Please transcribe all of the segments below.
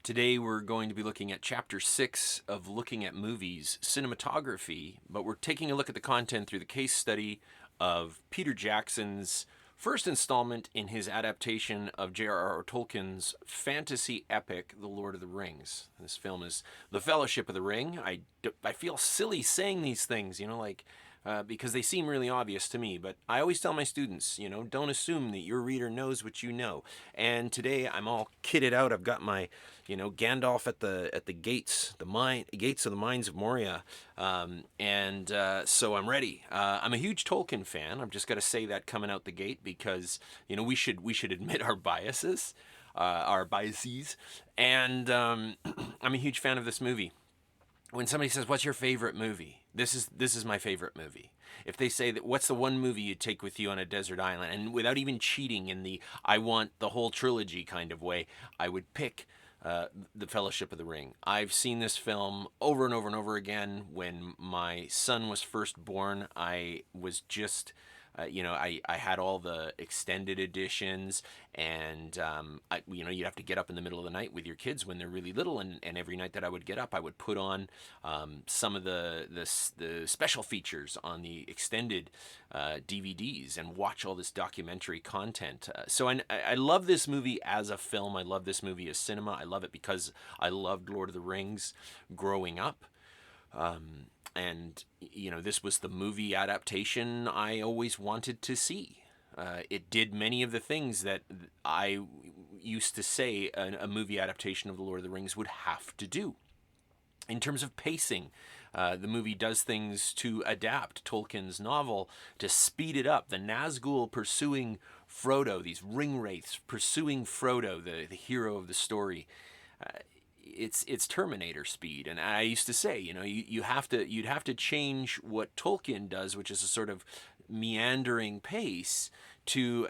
Today we're going to be looking at Chapter 6 of Looking at Movies, Cinematography, but we're taking a look at the content through the case study of Peter Jackson's first installment in his adaptation of J.R.R. Tolkien's fantasy epic, The Lord of the Rings. This film is The Fellowship of the Ring. I feel silly saying these things, because they seem really obvious to me. But I always tell my students, don't assume that your reader knows what you know. And today I'm all kitted out. I've got my, Gandalf at the gates, gates of the mines of Moria, so I'm ready. I'm a huge Tolkien fan. I've just got to say that coming out the gate because we should admit our biases, and I'm a huge fan of this movie. When somebody says, "What's your favorite movie?" This is my favorite movie. If they say that, what's the one movie you'd take with you on a desert island, and without even cheating in the I want the whole trilogy kind of way, I would pick The Fellowship of the Ring. I've seen this film over and over and over again. When my son was first born, I was just I had all the extended editions, and you'd have to get up in the middle of the night with your kids when they're really little, and every night that I would get up, I would put on some of the special features on the extended DVDs and watch all this documentary content. So I love this movie as a film. I love this movie as cinema. I love it because I loved Lord of the Rings growing up. And this was the movie adaptation I always wanted to see. It did many of the things that I used to say a movie adaptation of The Lord of the Rings would have to do. In terms of pacing, the movie does things to adapt Tolkien's novel to speed it up. The Nazgul pursuing Frodo, these ring wraiths pursuing Frodo, the hero of the story. It's Terminator speed, and I used to say, you'd have to change what Tolkien does, which is a sort of meandering pace, to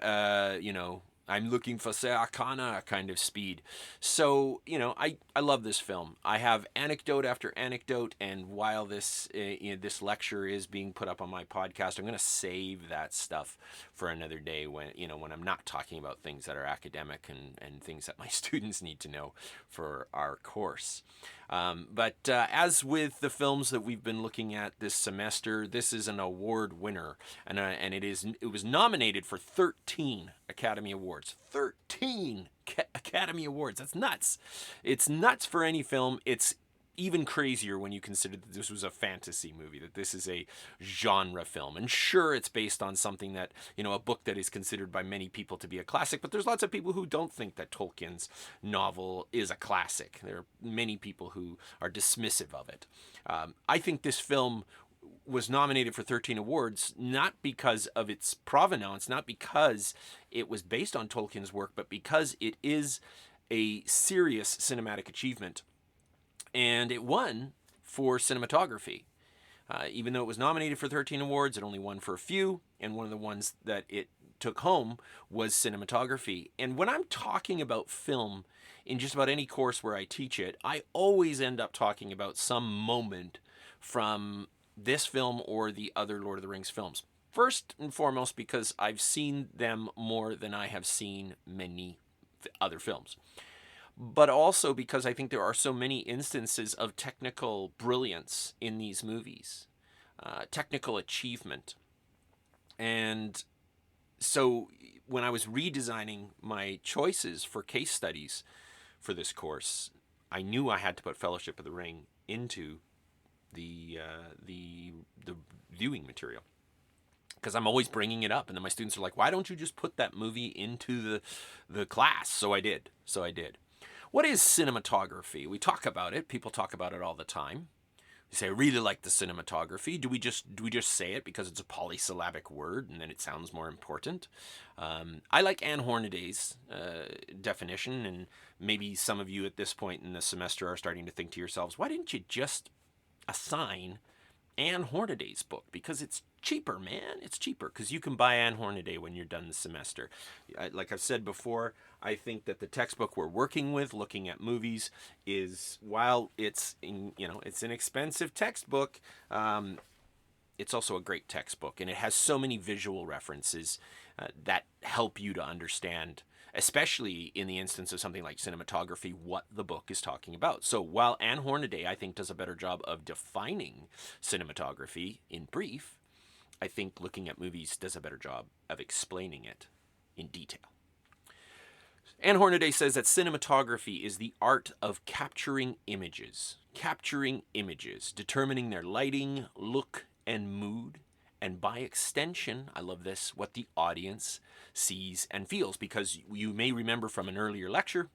I'm looking for Seakana kind of speed. So I love this film. I have anecdote after anecdote, and while this lecture is being put up on my podcast, I'm going to save that stuff for another day when I'm not talking about things that are academic and things that my students need to know for our course. But as with the films that we've been looking at this semester, this is an award winner, and it was nominated for 13 Academy Awards. 13 Academy Awards. That's nuts. It's nuts for any film. It's even crazier when you consider that this was a fantasy movie, that this is a genre film. And sure, it's based on something that, a book that is considered by many people to be a classic, but there's lots of people who don't think that Tolkien's novel is a classic. There are many people who are dismissive of it. I think this film was nominated for 13 awards, not because of its provenance, not because it was based on Tolkien's work, but because it is a serious cinematic achievement. And it won for cinematography. Even though it was nominated for 13 awards, it only won for a few, and one of the ones that it took home was cinematography. And when I'm talking about film in just about any course where I teach it, I always end up talking about some moment from this film or the other Lord of the Rings films. First and foremost, because I've seen them more than I have seen many other films. But also because I think there are so many instances of technical brilliance in these movies, technical achievement. And so when I was redesigning my choices for case studies for this course, I knew I had to put Fellowship of the Ring into the viewing material, because I'm always bringing it up, and then my students are like, "Why don't you just put that movie into the class?" So I did. What is cinematography? We talk about it. People talk about it all the time. We say, "I really like the cinematography." Do we just say it because it's a polysyllabic word and then it sounds more important? I like Anne Hornaday's definition, and maybe some of you at this point in the semester are starting to think to yourselves, why didn't you just assign Anne Hornaday's book? Because it's cheaper, man. It's cheaper because you can buy Anne Hornaday when you're done the semester. Like I've said before, I think that the textbook we're working with, looking at movies, is, while it's an expensive textbook, it's also a great textbook, and it has so many visual references that help you to understand especially in the instance of something like cinematography, what the book is talking about. So while Anne Hornaday, I think, does a better job of defining cinematography in brief, I think Looking at Movies does a better job of explaining it in detail. Anne Hornaday says that cinematography is the art of capturing images, determining their lighting, look, and mood, and by extension, I love this, what the audience sees and feels, because you may remember from an earlier lecture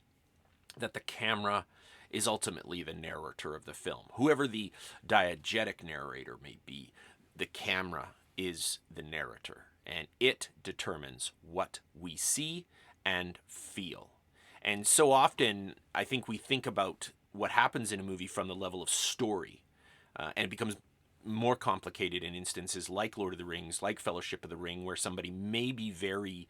that the camera is ultimately the narrator of the film. Whoever the diegetic narrator may be, the camera is the narrator, and it determines what we see and feel. And so often, I think we think about what happens in a movie from the level of story, and it becomes more complicated in instances like Lord of the Rings, like Fellowship of the Ring, where somebody may be very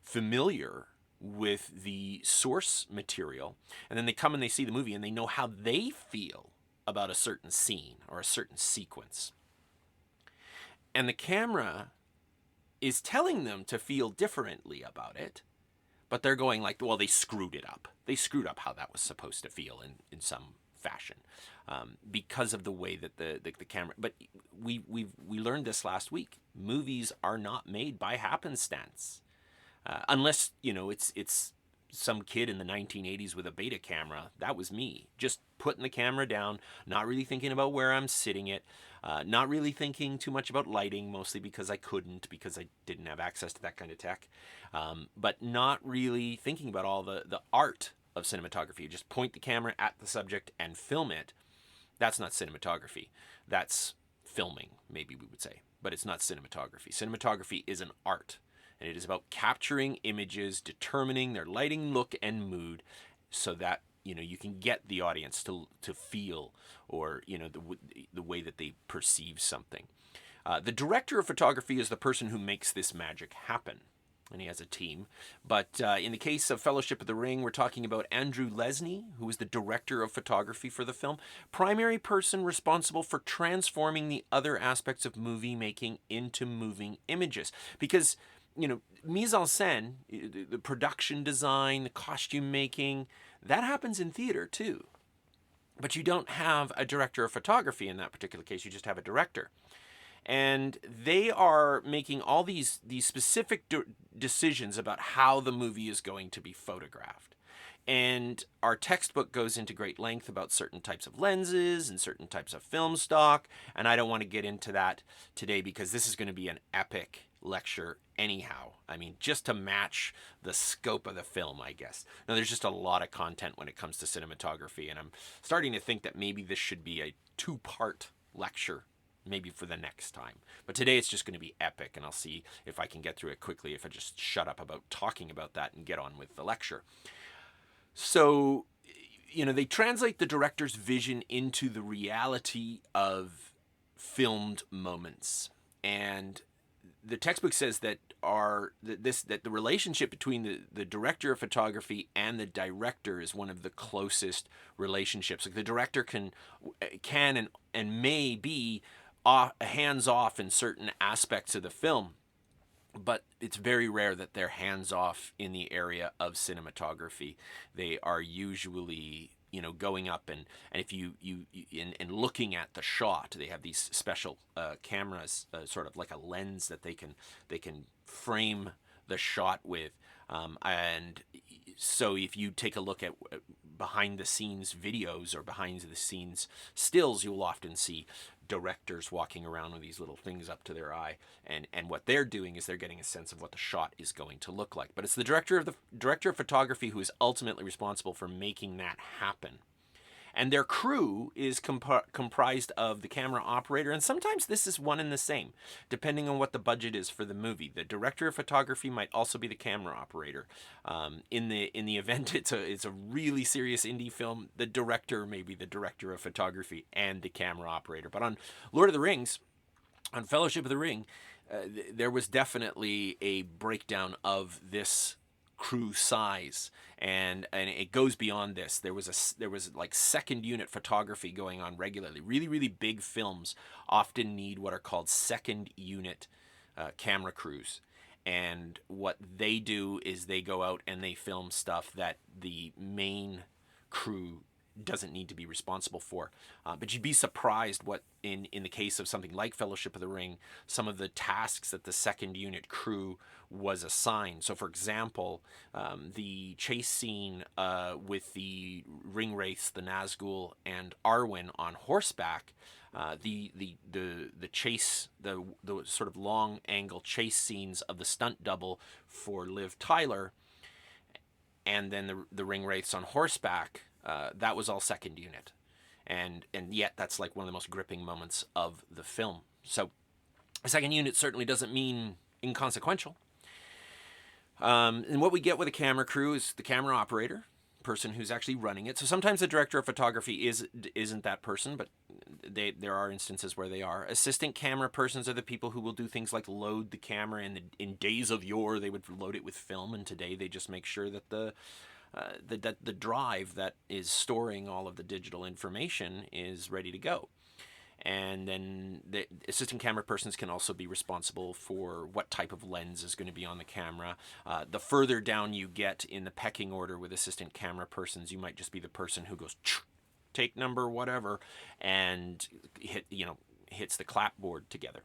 familiar with the source material, and then they come and they see the movie and they know how they feel about a certain scene or a certain sequence. And the camera is telling them to feel differently about it, but they're going like, well, they screwed it up. They screwed up how that was supposed to feel in some fashion, because of the way that the camera. But we learned this last week. Movies are not made by happenstance, unless it's some kid in the 1980s with a beta camera. That was me, just putting the camera down, not really thinking about where I'm sitting it, not really thinking too much about lighting, mostly because I didn't have access to that kind of tech, but not really thinking about all the art of cinematography. Just point the camera at the subject and film it. That's not cinematography. That's filming, maybe we would say, but it's not cinematography. Cinematography is an art. And it is about capturing images, determining their lighting, look, and mood, so that you can get the audience to feel, or the way that they perceive something. The director of photography is the person who makes this magic happen, and he has a team. But in the case of Fellowship of the Ring, we're talking about Andrew Lesnie, who is the director of photography for the film, primary person responsible for transforming the other aspects of movie making into moving images, because mise en scène, the production design, the costume making, that happens in theater too. But you don't have a director of photography in that particular case. You just have a director. And they are making all these specific decisions about how the movie is going to be photographed. And our textbook goes into great length about certain types of lenses and certain types of film stock. And I don't want to get into that today, because this is going to be an epic lecture anyhow. I mean, just to match the scope of the film, I guess. Now, there's just a lot of content when it comes to cinematography, and I'm starting to think that maybe this should be a 2-part lecture, maybe for the next time. But today it's just going to be epic, and I'll see if I can get through it quickly if I just shut up about talking about that and get on with the lecture. So, they translate the director's vision into the reality of filmed moments. And the textbook says that the relationship between the director of photography and the director is one of the closest relationships. Like, the director can and may be hands off in certain aspects of the film, but it's very rare that they're hands off in the area of cinematography. They are usually going up and if you in looking at the shot, they have these special cameras, sort of like a lens that they can frame the shot with, and so if you take a look at behind the scenes videos or behind the scenes stills, you'll often see directors walking around with these little things up to their eye, and what they're doing is they're getting a sense of what the shot is going to look like. But it's the director of photography who is ultimately responsible for making that happen. And their crew is comprised of the camera operator, and sometimes this is one and the same, depending on what the budget is for the movie. The director of photography might also be the camera operator. In the event it's a really serious indie film, the director may be the director of photography and the camera operator. But on Lord of the Rings, on Fellowship of the Ring, there was definitely a breakdown of this crew size, and it goes beyond this. There was like second unit photography going on regularly. Really big films often need what are called second unit camera crews, and what they do is they go out and they film stuff that the main crew doesn't need to be responsible for. But you'd be surprised what, in the case of something like Fellowship of the Ring, some of the tasks that the second unit crew was assigned. So, for example, the chase scene with the ring wraiths, the Nazgul, and Arwen on horseback. The chase, the sort of long angle chase scenes of the stunt double for Liv Tyler, and then the ring wraiths on horseback, that was all second unit, and yet that's like one of the most gripping moments of the film. So a second unit certainly doesn't mean inconsequential. And what we get with a camera crew is the camera operator, person who's actually running it. So sometimes the director of photography isn't that person, but there are instances where they are. Assistant camera persons are the people who will do things like load the camera. In days of yore, they would load it with film, and today they just make sure that the drive that is storing all of the digital information is ready to go. And then the assistant camera persons can also be responsible for what type of lens is going to be on the camera. The further down you get in the pecking order with assistant camera persons, you might just be the person who goes, take number whatever, and hits the clapboard together.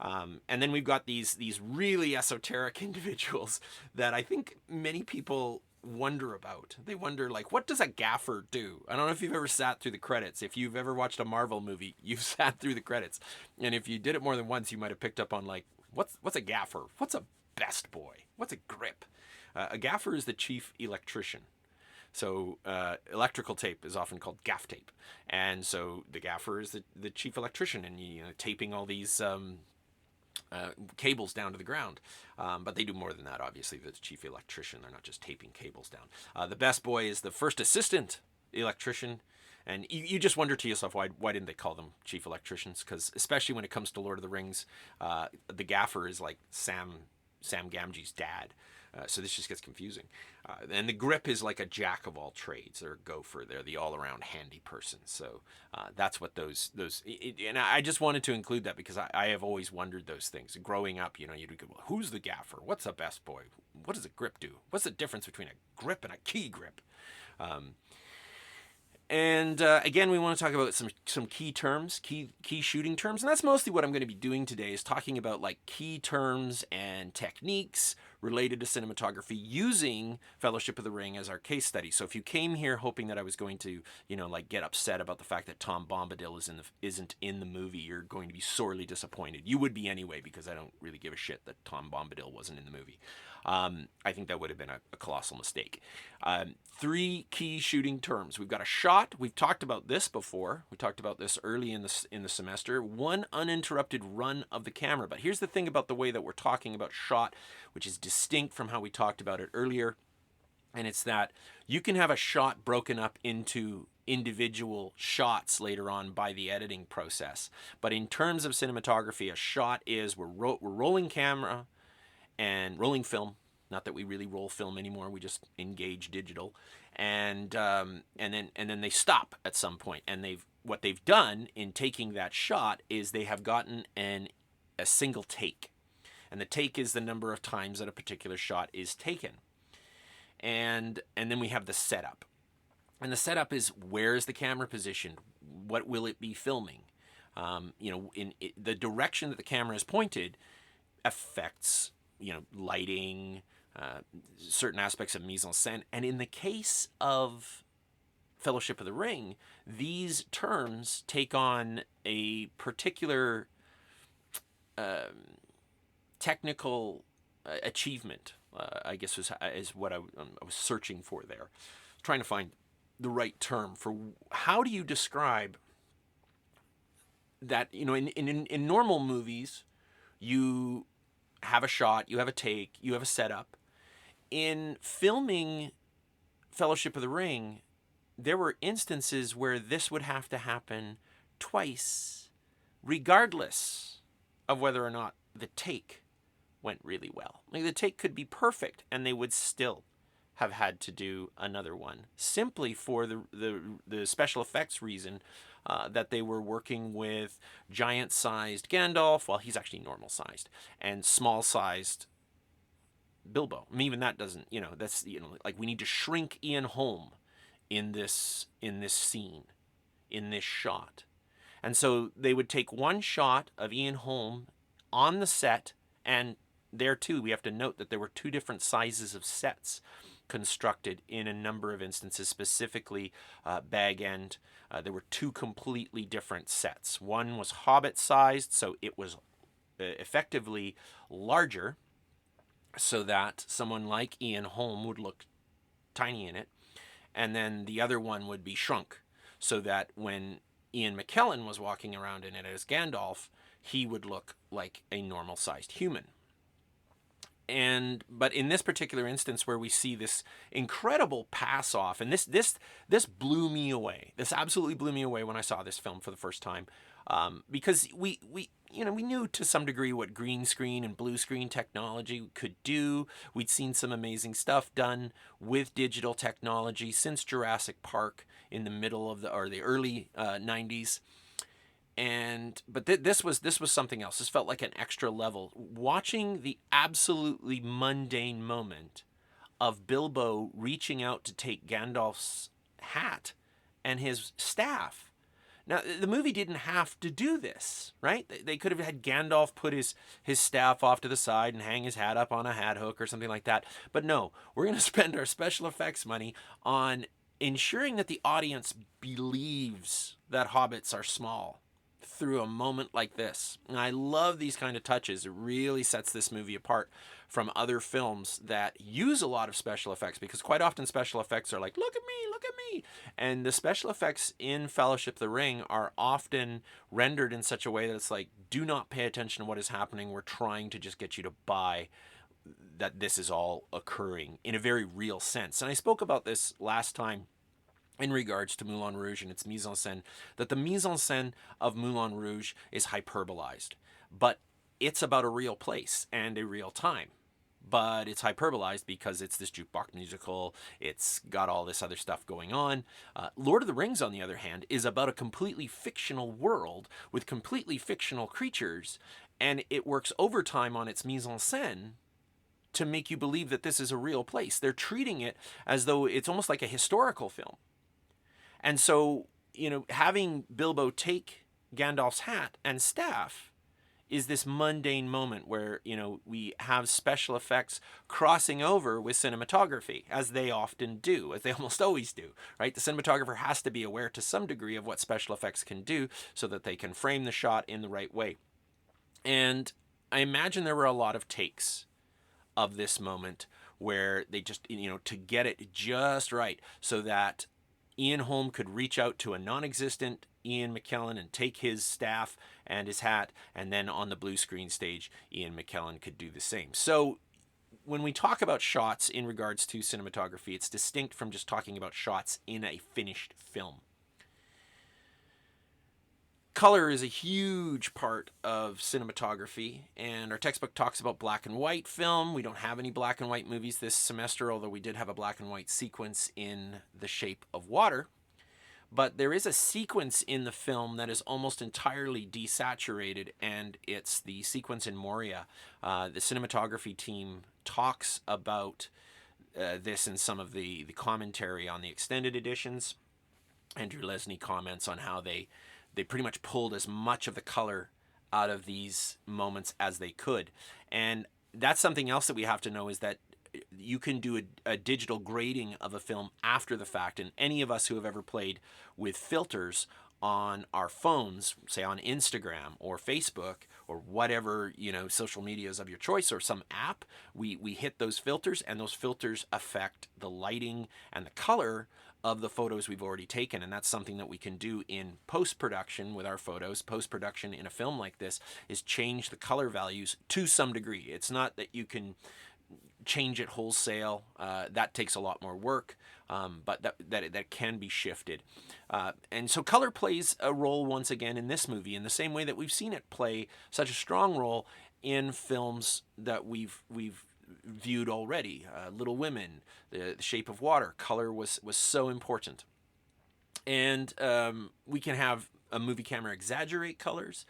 And then we've got these really esoteric individuals that I think many people wonder about. They wonder, like, what does a gaffer do? I don't know if you've ever sat through the credits. If you've ever watched a Marvel movie, you've sat through the credits. And if you did it more than once, you might have picked up on, like, what's a gaffer? What's a best boy? What's a grip? A gaffer is the chief electrician. So electrical tape is often called gaff tape. And so the gaffer is the chief electrician, and taping all these cables down to the ground. But they do more than that, obviously. The chief electrician, they're not just taping cables down. The best boy is the first assistant electrician. And you just wonder to yourself, why didn't they call them chief electricians? Because especially when it comes to Lord of the Rings, the gaffer is like Sam Gamgee's dad. So this just gets confusing. And the grip is like a jack of all trades, or a gopher. They're the all-around handy person. So that's what those and I just wanted to include that because I have always wondered those things. Growing up, you'd go, well, who's the gaffer? What's a best boy? What does a grip do? What's the difference between a grip and a key grip? And again, we want to talk about some key terms, key shooting terms, and that's mostly what I'm going to be doing today, is talking about like key terms and techniques related to cinematography using Fellowship of the Ring as our case study. So if you came here hoping that I was going to, like get upset about the fact that Tom Bombadil isn't in the movie, you're going to be sorely disappointed. You would be anyway, because I don't really give a shit that Tom Bombadil wasn't in the movie. I think that would have been a colossal mistake. 3 key shooting terms. We've got a shot. We've talked about this before. We talked about this early in the semester. 1 uninterrupted run of the camera. But here's the thing about the way that we're talking about shot, which is distinct from how we talked about it earlier. And it's that you can have a shot broken up into individual shots later on by the editing process. But in terms of cinematography, a shot is we're rolling camera and rolling film. Not that we really roll film anymore; we just engage digital, and then they stop at some point. And what they've done in taking that shot is they have gotten a single take, and the take is the number of times that a particular shot is taken, and then we have the setup, and the setup is, where is the camera positioned? What will it be filming? The direction that the camera is pointed affects lighting, certain aspects of mise en scène. And in the case of Fellowship of the Ring, these terms take on a particular technical achievement, I guess is what I was searching for there. Trying to find the right term for how do you describe that. In normal movies, you have a shot, you have a take, you have a setup. In filming Fellowship of the Ring, there were instances where this would have to happen twice, regardless of whether or not the take went really well. Like, the take could be perfect, and they would still have had to do another one, simply for the special effects reason that they were working with giant-sized Gandalf. Well, he's actually normal-sized, and small-sized Bilbo. I mean, even that doesn't, that's, like we need to shrink Ian Holm in this scene, in this shot. And so they would take one shot of Ian Holm on the set, and there too, we have to note that there were two different sizes of sets constructed in a number of instances, specifically Bag End. There were two completely different sets. One was Hobbit sized, so it was effectively larger, so that someone like Ian Holm would look tiny in it. And then the other one would be shrunk, so that when Ian McKellen was walking around in it as Gandalf, he would look like a normal sized human. But in this particular instance where we see this incredible pass off, and this blew me away. This absolutely blew me away when I saw this film for the first time, because we knew to some degree what green screen and blue screen technology could do. We'd seen some amazing stuff done with digital technology since Jurassic Park in the middle of the early 90s. But this was something else. This felt like an extra level. Watching the absolutely mundane moment of Bilbo reaching out to take Gandalf's hat and his staff. Now, the movie didn't have to do this, right? They could have had Gandalf put his staff off to the side and hang his hat up on a hat hook or something like that. But no, we're going to spend our special effects money on ensuring that the audience believes that hobbits are small through a moment like this. And I love these kind of touches. It really sets this movie apart from other films that use a lot of special effects, because quite often special effects are like, look at me, look at me. And the special effects in Fellowship of the Ring are often rendered in such a way that it's like, do not pay attention to what is happening. We're trying to just get you to buy that this is all occurring in a very real sense. And I spoke about this last time in regards to Moulin Rouge and its mise-en-scène, that the mise-en-scène of Moulin Rouge is hyperbolized. But it's about a real place and a real time. But it's hyperbolized because it's this jukebox musical. It's got all this other stuff going on. Lord of the Rings, on the other hand, is about a completely fictional world with completely fictional creatures, and it works overtime on its mise-en-scène to make you believe that this is a real place. They're treating it as though it's almost like a historical film. And so, having Bilbo take Gandalf's hat and staff is this mundane moment where, we have special effects crossing over with cinematography, as they often do, as they almost always do, right? The cinematographer has to be aware to some degree of what special effects can do so that they can frame the shot in the right way. And I imagine there were a lot of takes of this moment where they just, to get it just right so that Ian Holm could reach out to a non-existent Ian McKellen and take his staff and his hat, and then on the blue screen stage, Ian McKellen could do the same. So when we talk about shots in regards to cinematography, it's distinct from just talking about shots in a finished film. Color is a huge part of cinematography, and our textbook talks about black and white film. We don't have any black and white movies this semester, although we did have a black and white sequence in The Shape of Water. But there is a sequence in the film that is almost entirely desaturated, and it's the sequence in Moria. The cinematography team talks about this in some of the commentary on the extended editions. Andrew Lesney comments on how they pretty much pulled as much of the color out of these moments as they could. And that's something else that we have to know, is that you can do a digital grading of a film after the fact. And any of us who have ever played with filters on our phones, say on Instagram or Facebook or whatever, social medias of your choice, or some app, we hit those filters, and those filters affect the lighting and the color of the photos we've already taken. And that's something that we can do in post-production with our photos. Post-production in a film like this is change the color values to some degree. It's not that you can change it wholesale. That takes a lot more work, but that can be shifted. And so color plays a role once again in this movie, in the same way that we've seen it play such a strong role in films that we've viewed already. Little Women, the Shape of Water, color was so important. And we can have a movie camera exaggerate colors.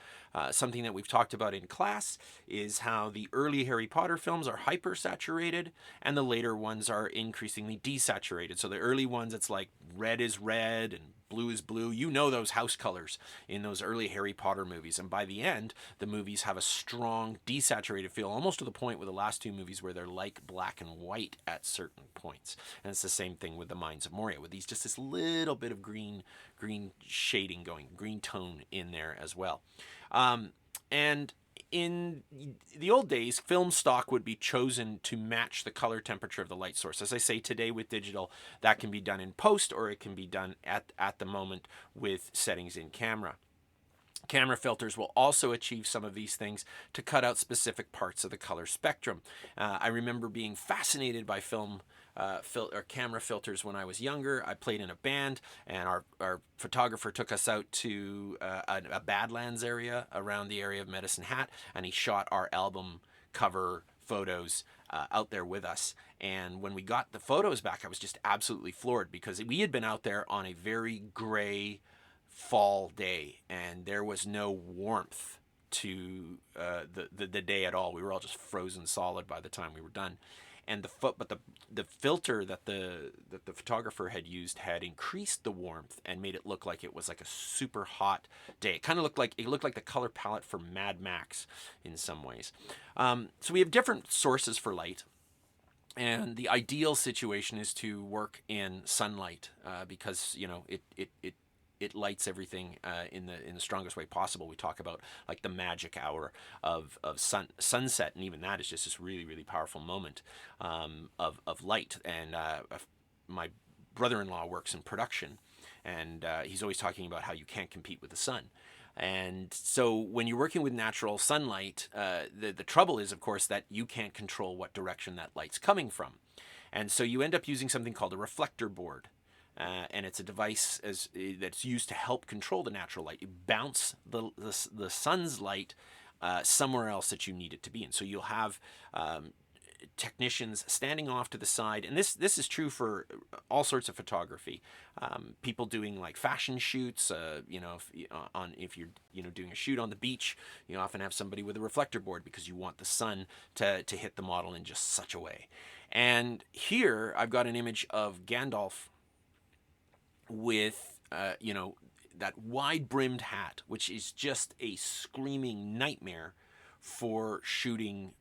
Something that we've talked about in class is how the early Harry Potter films are hyper-saturated and the later ones are increasingly desaturated. So the early ones, it's like red is red and blue is blue. You know those house colors in those early Harry Potter movies. And by the end, the movies have a strong desaturated feel, almost to the point with the last two movies where they're like black and white at certain points. And it's the same thing with The Mines of Moria, with these just this little bit of green shading going, green tone in there as well. And in the old days, film stock would be chosen to match the color temperature of the light source. As I say, today with digital, that can be done in post, or it can be done at the moment with settings in camera. Camera filters will also achieve some of these things to cut out specific parts of the color spectrum. I remember being fascinated by or camera filters when I was younger. I played in a band, and our photographer took us out to a Badlands area around the area of Medicine Hat, and he shot our album cover photos out there with us. And when we got the photos back, I was just absolutely floored, because we had been out there on a very gray fall day, and there was no warmth to the day at all. We were all just frozen solid by the time we were done. And the filter that the photographer had used had increased the warmth and made it look like it was like a super hot day. It kind of looked like the color palette for Mad Max in some ways. So we have different sources for light. And the ideal situation is to work in sunlight, because it lights everything in the strongest way possible. We talk about like the magic hour of sunset, and even that is just this really, really powerful moment of light. And my brother-in-law works in production, and he's always talking about how you can't compete with the sun. And so when you're working with natural sunlight, the trouble is, of course, that you can't control what direction that light's coming from. And so you end up using something called a reflector board. And it's a device that's used to help control the natural light. You bounce the sun's light somewhere else that you need it to be in. So you'll have technicians standing off to the side, and this is true for all sorts of photography. People doing like fashion shoots. If you're doing a shoot on the beach, you often have somebody with a reflector board because you want the sun to hit the model in just such a way. And here I've got an image of Gandalf with that wide-brimmed hat, which is just a screaming nightmare for shooting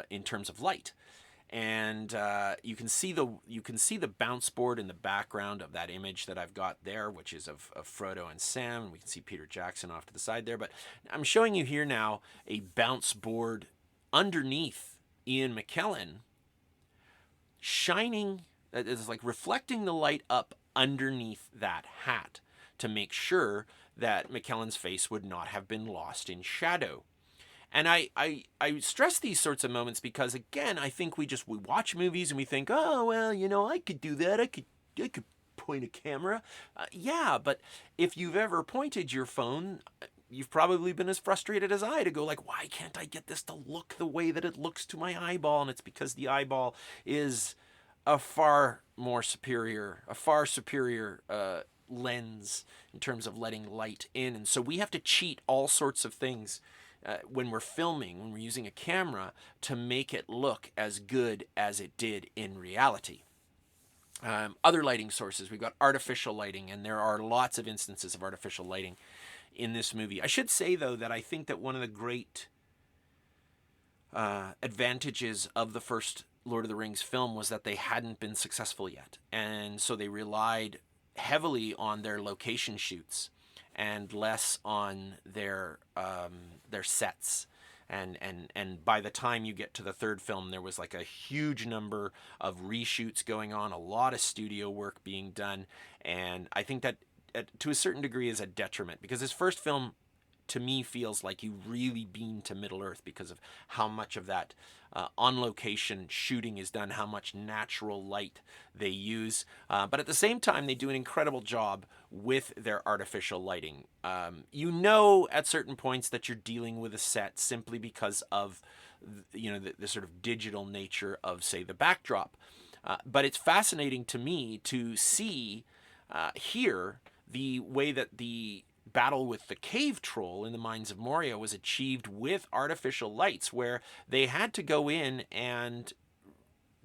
in terms of light. And you can see the bounce board in the background of that image that I've got there, which is of Frodo and Sam, and we can see Peter Jackson off to the side there. But I'm showing you here now a bounce board underneath Ian McKellen, shining, it's like reflecting the light up underneath that hat to make sure that McKellen's face would not have been lost in shadow. And I stress these sorts of moments because, again, I think we watch movies and we think, oh, well, I could do that. I could point a camera. Yeah, but if you've ever pointed your phone, you've probably been as frustrated as I to go like, why can't I get this to look the way that it looks to my eyeball? And it's because the eyeball is a far superior lens in terms of letting light in. And so we have to cheat all sorts of things when we're filming, when we're using a camera, to make it look as good as it did in reality. Other lighting sources, we've got artificial lighting, and there are lots of instances of artificial lighting in this movie. I should say, though, that I think that one of the great advantages of the first Lord of the Rings film was that they hadn't been successful yet. And so they relied heavily on their location shoots and less on their sets. And by the time you get to the third film, there was like a huge number of reshoots going on, a lot of studio work being done. And I think that to a certain degree is a detriment, because this first film to me feels like you really been to Middle Earth because of how much of that on location shooting is done, how much natural light they use. But at the same time, they do an incredible job with their artificial lighting. At certain points that you're dealing with a set simply because of the sort of digital nature of, say, the backdrop. But it's fascinating to me to see here the way that the battle with the cave troll in the Mines of Moria was achieved with artificial lights, where they had to go in and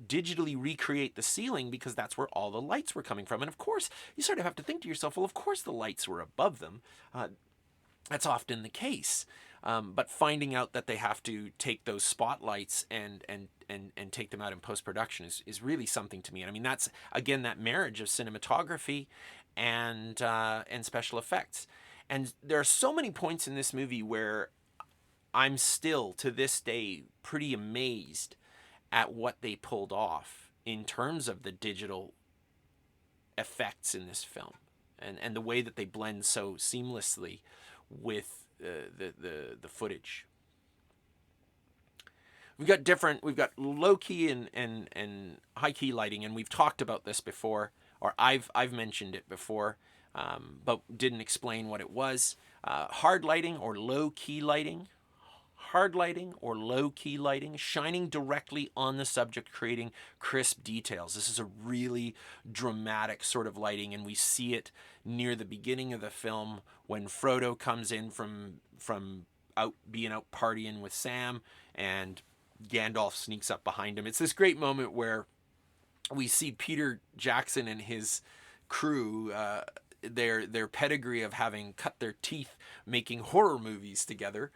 digitally recreate the ceiling because that's where all the lights were coming from. And of course, you sort of have to think to yourself, well, of course the lights were above them. That's often the case. But finding out that they have to take those spotlights and take them out in post-production is really something to me. And I mean, that's, again, that marriage of cinematography and special effects. And there are so many points in this movie where I'm still, to this day, pretty amazed at what they pulled off in terms of the digital effects in this film, and the way that they blend so seamlessly with the footage. We've got low key and high key lighting, and we've talked about this before, or I've mentioned it before, but didn't explain what it was. Hard lighting or low key lighting. Hard lighting or low key lighting, shining directly on the subject, creating crisp details. This is a really dramatic sort of lighting, and we see it near the beginning of the film when Frodo comes in from being out partying with Sam, and Gandalf sneaks up behind him. It's this great moment where we see Peter Jackson and his crew, their pedigree of having cut their teeth making horror movies together.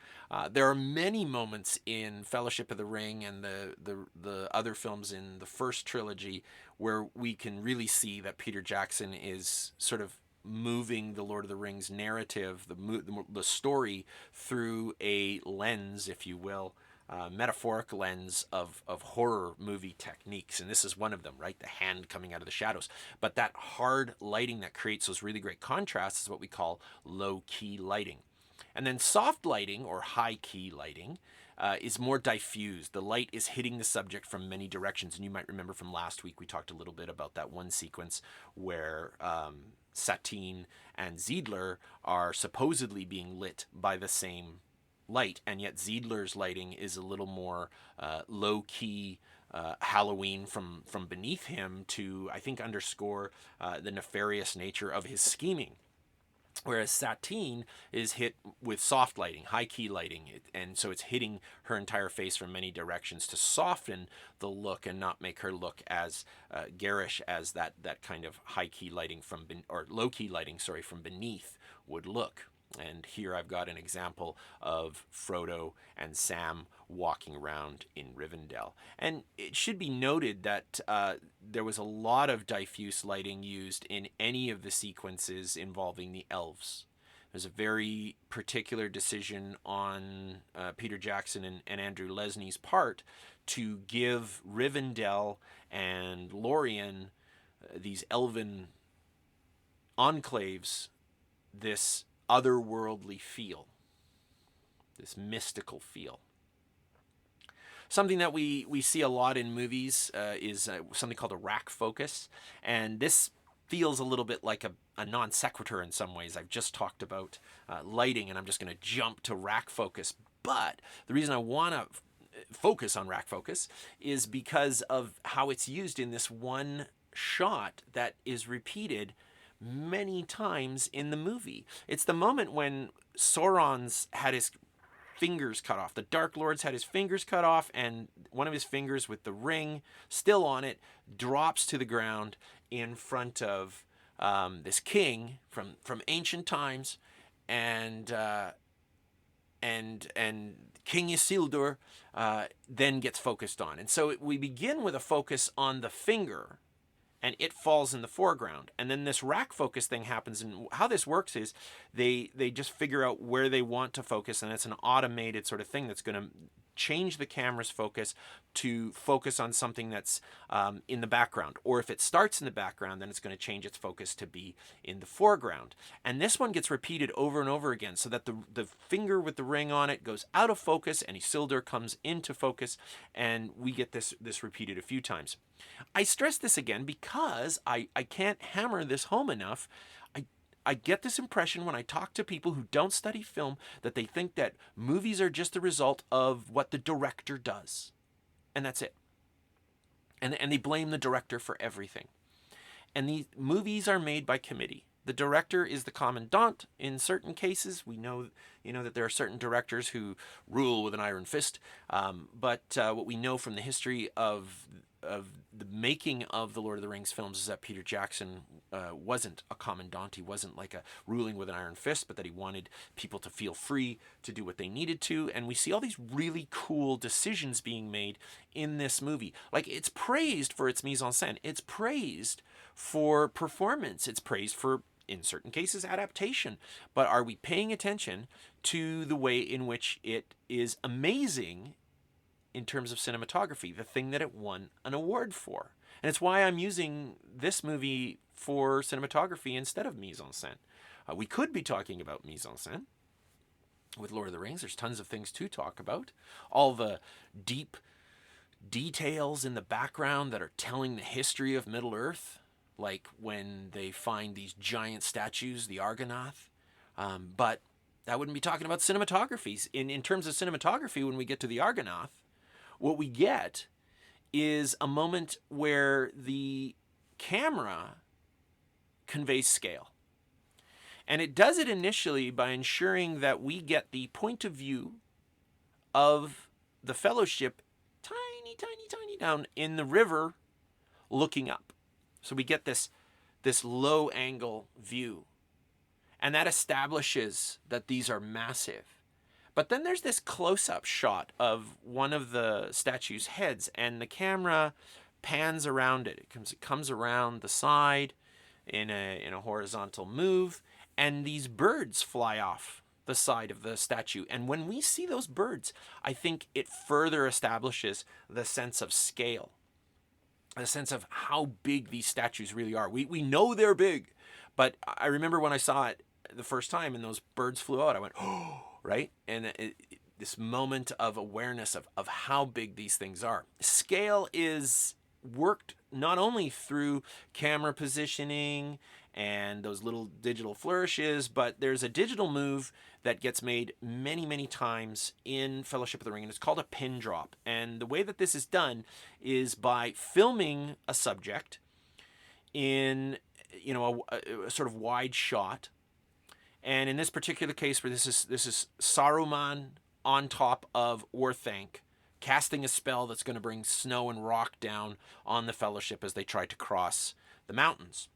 There are many moments in Fellowship of the Ring and the other films in the first trilogy where we can really see that Peter Jackson is sort of moving the Lord of the Rings narrative, the story, through a lens, if you will, metaphoric lens of horror movie techniques. And this is one of them, right? The hand coming out of the shadows. But that hard lighting that creates those really great contrasts is what we call low-key lighting. And then soft lighting, or high-key lighting, is more diffused. The light is hitting the subject from many directions. And you might remember from last week, we talked a little bit about that one sequence where Satine and Ziedler are supposedly being lit by the same light, and yet Ziedler's lighting is a little more low-key, Halloween from beneath him to, I think, underscore the nefarious nature of his scheming. Whereas Satine is hit with soft lighting, high-key lighting, and so it's hitting her entire face from many directions to soften the look and not make her look as garish as that kind of high-key lighting or low-key lighting, from beneath would look. And here I've got an example of Frodo and Sam walking around in Rivendell. And it should be noted that there was a lot of diffuse lighting used in any of the sequences involving the elves. There's a very particular decision on Peter Jackson and Andrew Lesnie's part to give Rivendell and Lorien, these elven enclaves, this otherworldly feel, this mystical feel. Something that we see a lot in movies is something called a rack focus, and this feels a little bit like a non sequitur in some ways. I've just talked about lighting, and I'm just going to jump to rack focus. But the reason I want to focus on rack focus is because of how it's used in this one shot that is repeated many times in the movie. It's the moment when Sauron's had his fingers cut off. The Dark Lord's had his fingers cut off, and one of his fingers with the ring still on it drops to the ground in front of this king from ancient times, and King Isildur then gets focused on. And so we begin with a focus on the finger, and it falls in the foreground. And then this rack focus thing happens, and how this works is they just figure out where they want to focus, and it's an automated sort of thing that's going to change the camera's focus to focus on something that's in the background. Or if it starts in the background, then it's going to change its focus to be in the foreground. And this one gets repeated over and over again, so that the finger with the ring on it goes out of focus, and Isildur comes into focus, and we get this repeated a few times. I stress this again because I can't hammer this home enough. I get this impression when I talk to people who don't study film that they think that movies are just the result of what the director does. And that's it. And they blame the director for everything. And these movies are made by committee. The director is the commandant in certain cases. We know, that there are certain directors who rule with an iron fist. But what we know from the history of the making of the Lord of the Rings films is that Peter Jackson wasn't a commandant. He wasn't like a ruling with an iron fist, but that he wanted people to feel free to do what they needed to. And we see all these really cool decisions being made in this movie. Like, it's praised for its mise en scène. It's praised for performance. It's praised for, in certain cases, adaptation. But are we paying attention to the way in which it is amazing in terms of cinematography, the thing that it won an award for? And it's why I'm using this movie for cinematography instead of mise en scène. We could be talking about mise en scène with Lord of the Rings. There's tons of things to talk about. All the deep details in the background that are telling the history of Middle-earth, like when they find these giant statues, the Argonath. But that wouldn't be talking about cinematography. In terms of cinematography, when we get to the Argonath, what we get is a moment where the camera conveys scale. And it does it initially by ensuring that we get the point of view of the Fellowship tiny, tiny, tiny down in the river looking up. So we get this low angle view. And that establishes that these are massive. But then there's this close-up shot of one of the statue's heads, and the camera pans around it. It comes around the side in a horizontal move, and these birds fly off the side of the statue. And when we see those birds, I think it further establishes the sense of scale, a sense of how big these statues really are. We know they're big, but I remember when I saw it the first time and those birds flew out, I went, oh, right? And this moment of awareness of how big these things are. Scale is worked not only through camera positioning and those little digital flourishes, but there's a digital move that gets made many, many times in Fellowship of the Ring, and it's called a pin drop. And the way that this is done is by filming a subject in, a sort of wide shot. And in this particular case, where this is Saruman on top of Orthanc, casting a spell that's going to bring snow and rock down on the Fellowship as they try to cross the mountains.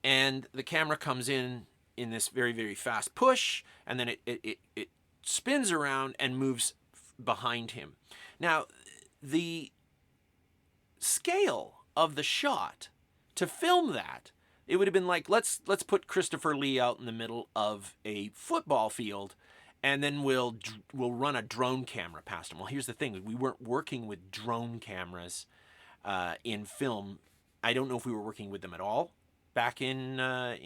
And the camera comes in this very, very fast push, and then it spins around and moves behind him. Now, the scale of the shot to film that, it would have been like, let's put Christopher Lee out in the middle of a football field, and then we'll run a drone camera past him. Well, here's the thing: we weren't working with drone cameras in film. I don't know if we were working with them at all back in the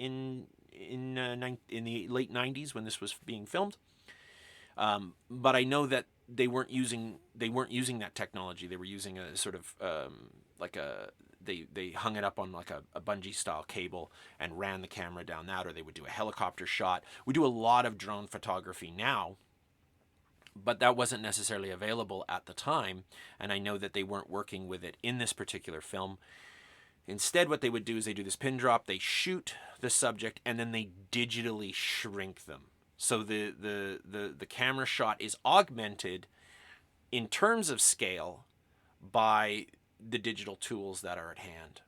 late 90s when this was being filmed. But I know that they weren't using that technology. They were using a sort of they hung it up on like a bungee style cable and ran the camera down that, or they would do a helicopter shot. We do a lot of drone photography now, but that wasn't necessarily available at the time, and I know that they weren't working with it in this particular film. Instead, what they would do is they do this pin drop, they shoot the subject, and then they digitally shrink them. So the camera shot is augmented in terms of scale by the digital tools that are at hand.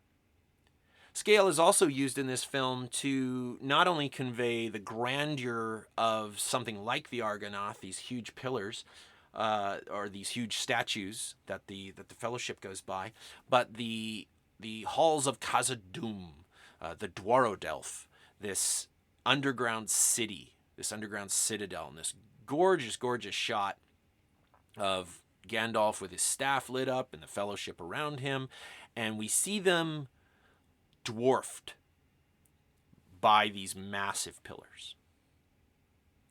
Scale is also used in this film to not only convey the grandeur of something like the Argonath, these huge pillars, or these huge statues that the Fellowship goes by, but the halls of Khazad-dûm, the Dwarodelf, this underground city, this underground citadel, and this gorgeous, gorgeous shot of Gandalf with his staff lit up and the Fellowship around him, and we see them dwarfed by these massive pillars.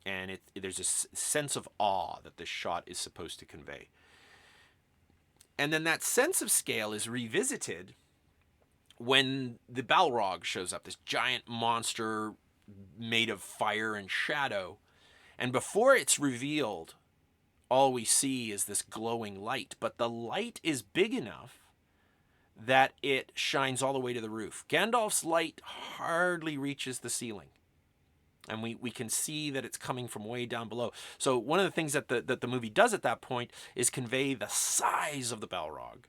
And there's a sense of awe that this shot is supposed to convey. And then that sense of scale is revisited when the Balrog shows up, this giant monster made of fire and shadow. And before it's revealed, all we see is this glowing light. But the light is big enough that it shines all the way to the roof. Gandalf's light hardly reaches the ceiling. And we can see that it's coming from way down below. So one of the things that the movie does at that point is convey the size of the Balrog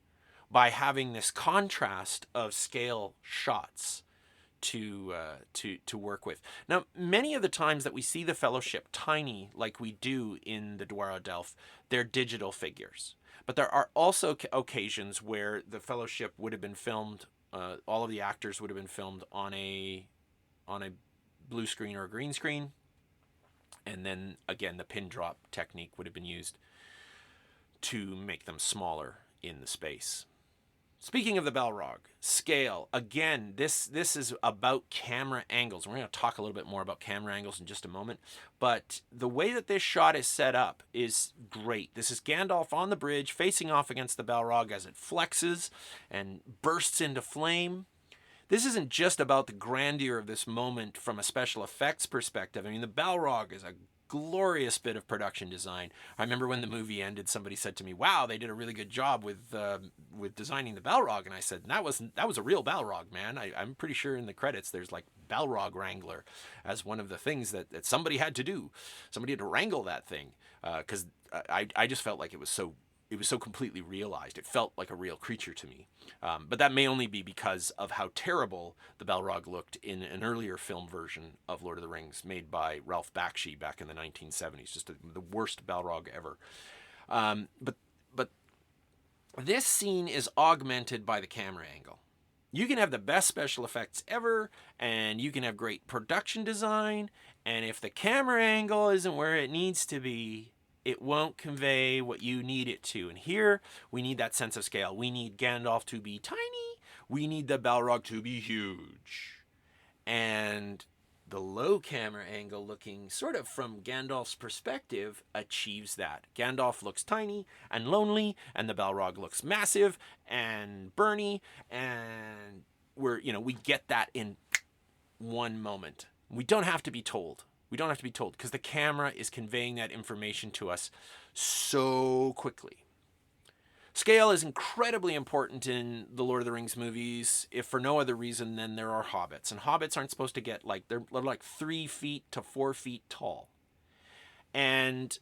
by having this contrast of scale shots to work with. Now, many of the times that we see the Fellowship tiny, like we do in the Dwara Delph, they're digital figures. But there are also occasions where the Fellowship would have been filmed. All of the actors would have been filmed on a blue screen or a green screen, and then again the pin drop technique would have been used to make them smaller in the space. Speaking of the Balrog, scale, again, this is about camera angles. We're going to talk a little bit more about camera angles in just a moment, but the way that this shot is set up is great. This is Gandalf on the bridge facing off against the Balrog as it flexes and bursts into flame. This isn't just about the grandeur of this moment from a special effects perspective. I mean, the Balrog is a glorious bit of production design. I remember when the movie ended, somebody said to me, "Wow, they did a really good job with designing the Balrog." And I said, "That was a real Balrog, man." I'm pretty sure in the credits there's like Balrog Wrangler as one of the things that somebody had to do. Somebody had to wrangle that thing because I just felt like it was so completely realized. It felt like a real creature to me. But that may only be because of how terrible the Balrog looked in an earlier film version of Lord of the Rings made by Ralph Bakshi back in the 1970s. Just the worst Balrog ever. But this scene is augmented by the camera angle. You can have the best special effects ever, and you can have great production design, and if the camera angle isn't where it needs to be, it won't convey what you need it to. And here, we need that sense of scale. We need Gandalf to be tiny. We need the Balrog to be huge. And the low camera angle, looking sort of from Gandalf's perspective, achieves that. Gandalf looks tiny and lonely, and the Balrog looks massive and burny, and we get that in one moment. We don't have to be told. We don't have to be told because the camera is conveying that information to us so quickly. Scale is incredibly important in the Lord of the Rings movies, if for no other reason than there are hobbits. And hobbits aren't supposed to get they're like 3 feet to 4 feet tall. And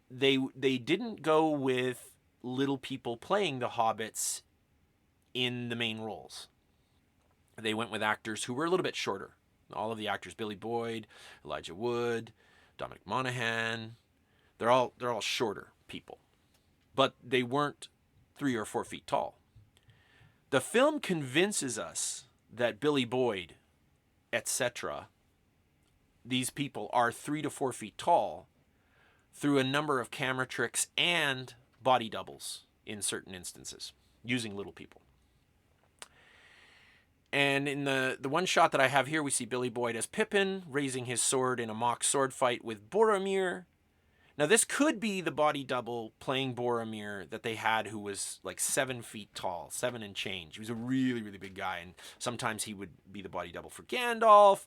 they didn't go with little people playing the hobbits in the main roles. They went with actors who were a little bit shorter. All of the actors, Billy Boyd, Elijah Wood, Dominic Monaghan, they're all shorter people. But they weren't 3 or 4 feet tall. The film convinces us that Billy Boyd, etc., these people are 3 to 4 feet tall through a number of camera tricks and body doubles in certain instances, using little people. And in the one shot that I have here, we see Billy Boyd as Pippin raising his sword in a mock sword fight with Boromir. Now, this could be the body double playing Boromir that they had, who was like 7 feet tall, 7 and change. He was a really, really big guy, and sometimes he would be the body double for Gandalf.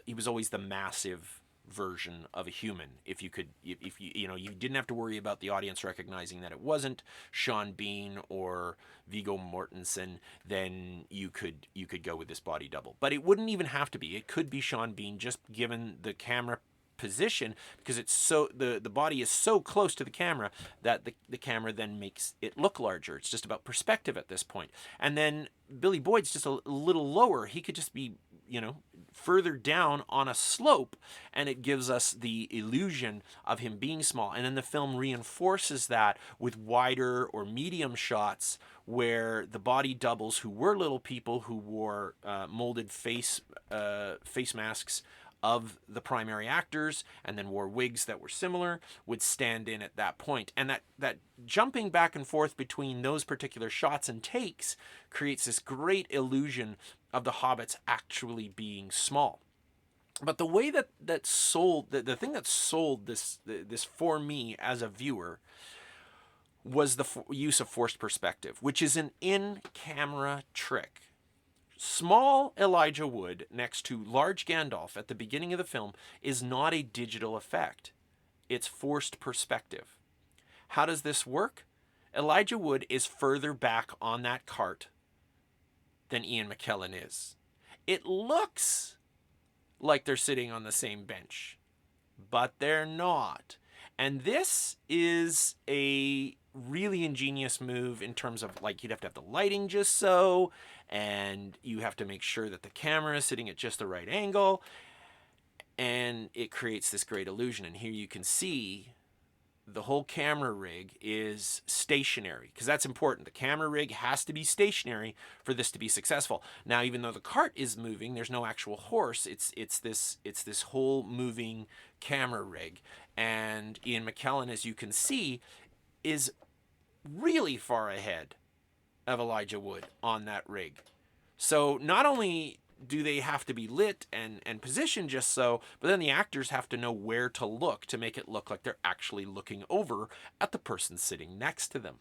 He was always the massive version of a human. If you didn't have to worry about the audience recognizing that it wasn't Sean Bean or Viggo Mortensen, then you could go with this body double. But it wouldn't even have to be. It could be Sean Bean, just given the camera position, because it's so the body is so close to the camera that the camera then makes it look larger. It's just about perspective at this point. And then Billy Boyd's just a little lower. He could just be further down on a slope, and it gives us the illusion of him being small. And then the film reinforces that with wider or medium shots where the body doubles, who were little people who wore molded face masks of the primary actors and then wore wigs that were similar, would stand in at that point. And that jumping back and forth between those particular shots and takes creates this great illusion of the hobbits actually being small. But the way that sold the thing that sold this for me as a viewer was the use of forced perspective, which is an in-camera trick. Small Elijah Wood next to large Gandalf at the beginning of the film is not a digital effect. It's forced perspective. How does this work? Elijah Wood is further back on that cart than Ian McKellen is. It looks like they're sitting on the same bench, but they're not. And this is a really ingenious move in terms of, like, you'd have to have the lighting just so, and you have to make sure that the camera is sitting at just the right angle, and it creates this great illusion. And here you can see the whole camera rig is stationary, because that's important. The camera rig has to be stationary for this to be successful. Now, even though the cart is moving, there's no actual horse. It's this whole moving camera rig. And Ian McKellen, as you can see, is really far ahead of Elijah Wood on that rig. So not only do they have to be lit and positioned just so, but then the actors have to know where to look to make it look like they're actually looking over at the person sitting next to them.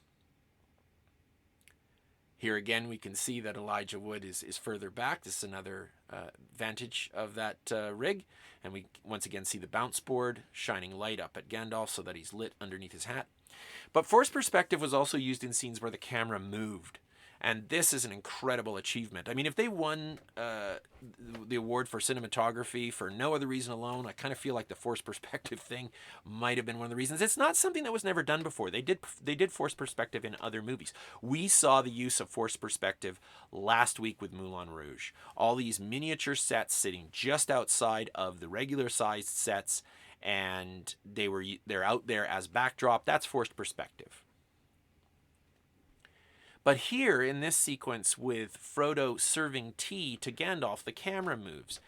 Here again, we can see that Elijah Wood is further back. This is another vantage of that rig. And we once again see the bounce board shining light up at Gandalf so that he's lit underneath his hat. But forced perspective was also used in scenes where the camera moved. And this is an incredible achievement. I mean, if they won the award for cinematography for no other reason alone, I kind of feel like the forced perspective thing might have been one of the reasons. It's not something that was never done before. They did forced perspective in other movies. We saw the use of forced perspective last week with Moulin Rouge. All these miniature sets sitting just outside of the regular sized sets, and they're out there as backdrop. That's forced perspective. But here in this sequence with Frodo serving tea to Gandalf, the camera moves.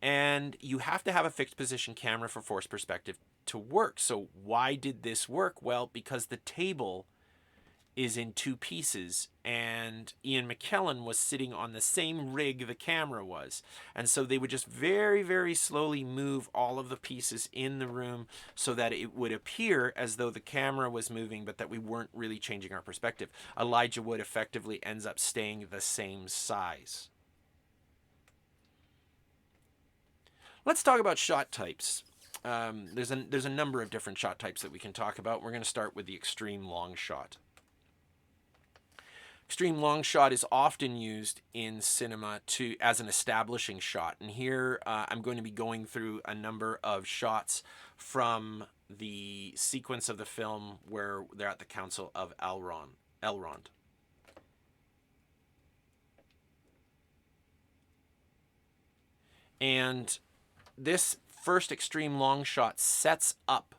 And you have to have a fixed position camera for forced perspective to work. So why did this work? Well, because the table is in two pieces, and Ian McKellen was sitting on the same rig the camera was. And so they would just very, very slowly move all of the pieces in the room so that it would appear as though the camera was moving, but that we weren't really changing our perspective. Elijah Wood effectively ends up staying the same size. Let's talk about shot types. There's a number of different shot types that we can talk about. We're going to start with the extreme long shot. Extreme long shot is often used in cinema as an establishing shot. And here I'm going to be going through a number of shots from the sequence of the film where they're at the Council of Elrond. And this first extreme long shot sets up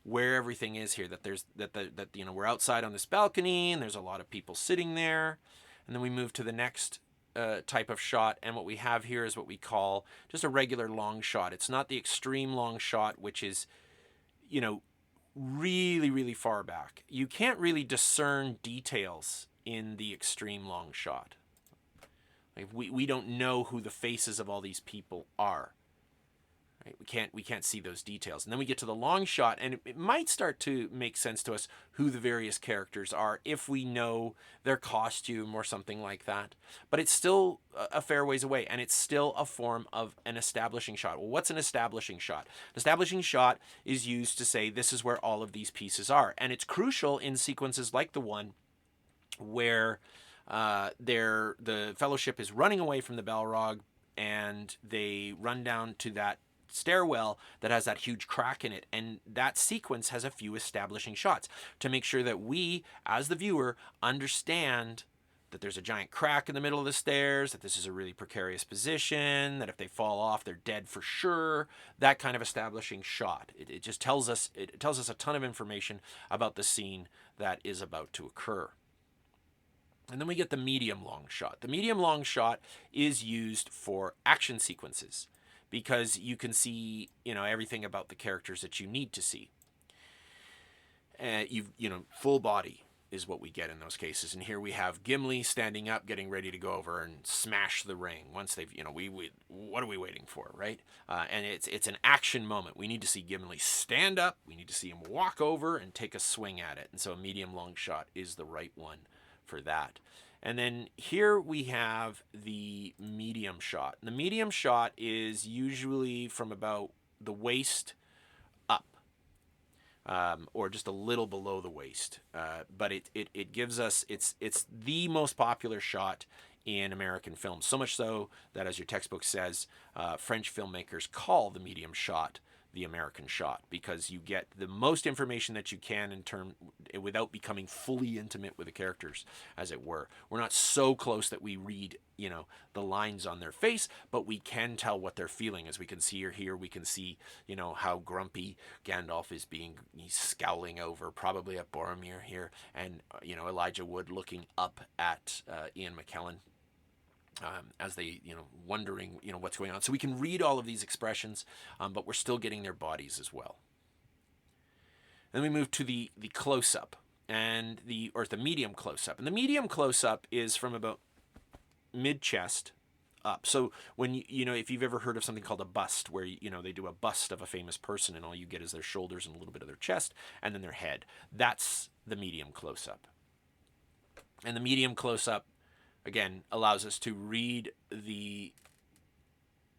where everything is here, that we're outside on this balcony and there's a lot of people sitting there. And then we move to the next type of shot, and what we have here is what we call just a regular long shot. It's not the extreme long shot, which is, really, really far back. You can't really discern details in the extreme long shot. Like we don't know who the faces of all these people are. Right? We can't see those details. And then we get to the long shot, and it might start to make sense to us who the various characters are if we know their costume or something like that. But it's still a fair ways away, and it's still a form of an establishing shot. Well, what's an establishing shot? An establishing shot is used to say this is where all of these pieces are. And it's crucial in sequences like the one where the Fellowship is running away from the Balrog, and they run down to that stairwell that has that huge crack in it, and that sequence has a few establishing shots to make sure that we as the viewer understand that there's a giant crack in the middle of the stairs, that this is a really precarious position, that if they fall off they're dead for sure. That kind of establishing shot, it just tells us a ton of information about the scene that is about to occur. And then we get the medium long shot. The medium long shot is used for action sequences, because you can see, everything about the characters that you need to see. Full body is what we get in those cases. And here we have Gimli standing up, getting ready to go over and smash the ring. Once they've, what are we waiting for, right? And it's an action moment. We need to see Gimli stand up. We need to see him walk over and take a swing at it. And so a medium long shot is the right one for that. And then here we have the medium shot. The medium shot is usually from about the waist up, or just a little below the waist. But it gives us, it's the most popular shot in American films. So much so that, as your textbook says, French filmmakers call the medium shot the American shot, because you get the most information that you can without becoming fully intimate with the characters, as it were. We're not so close that we read, the lines on their face, but we can tell what they're feeling. As we can see here, we can see, how grumpy Gandalf is being. He's scowling over, probably at Boromir here, and, Elijah Wood looking up at Ian McKellen. As they, wondering, what's going on. So we can read all of these expressions, but we're still getting their bodies as well. Then we move to the close-up, or the medium close-up. And the medium close-up is from about mid-chest up. So when, if you've ever heard of something called a bust, where, they do a bust of a famous person and all you get is their shoulders and a little bit of their chest and then their head. That's the medium close-up. And the medium close-up, again, allows us to read the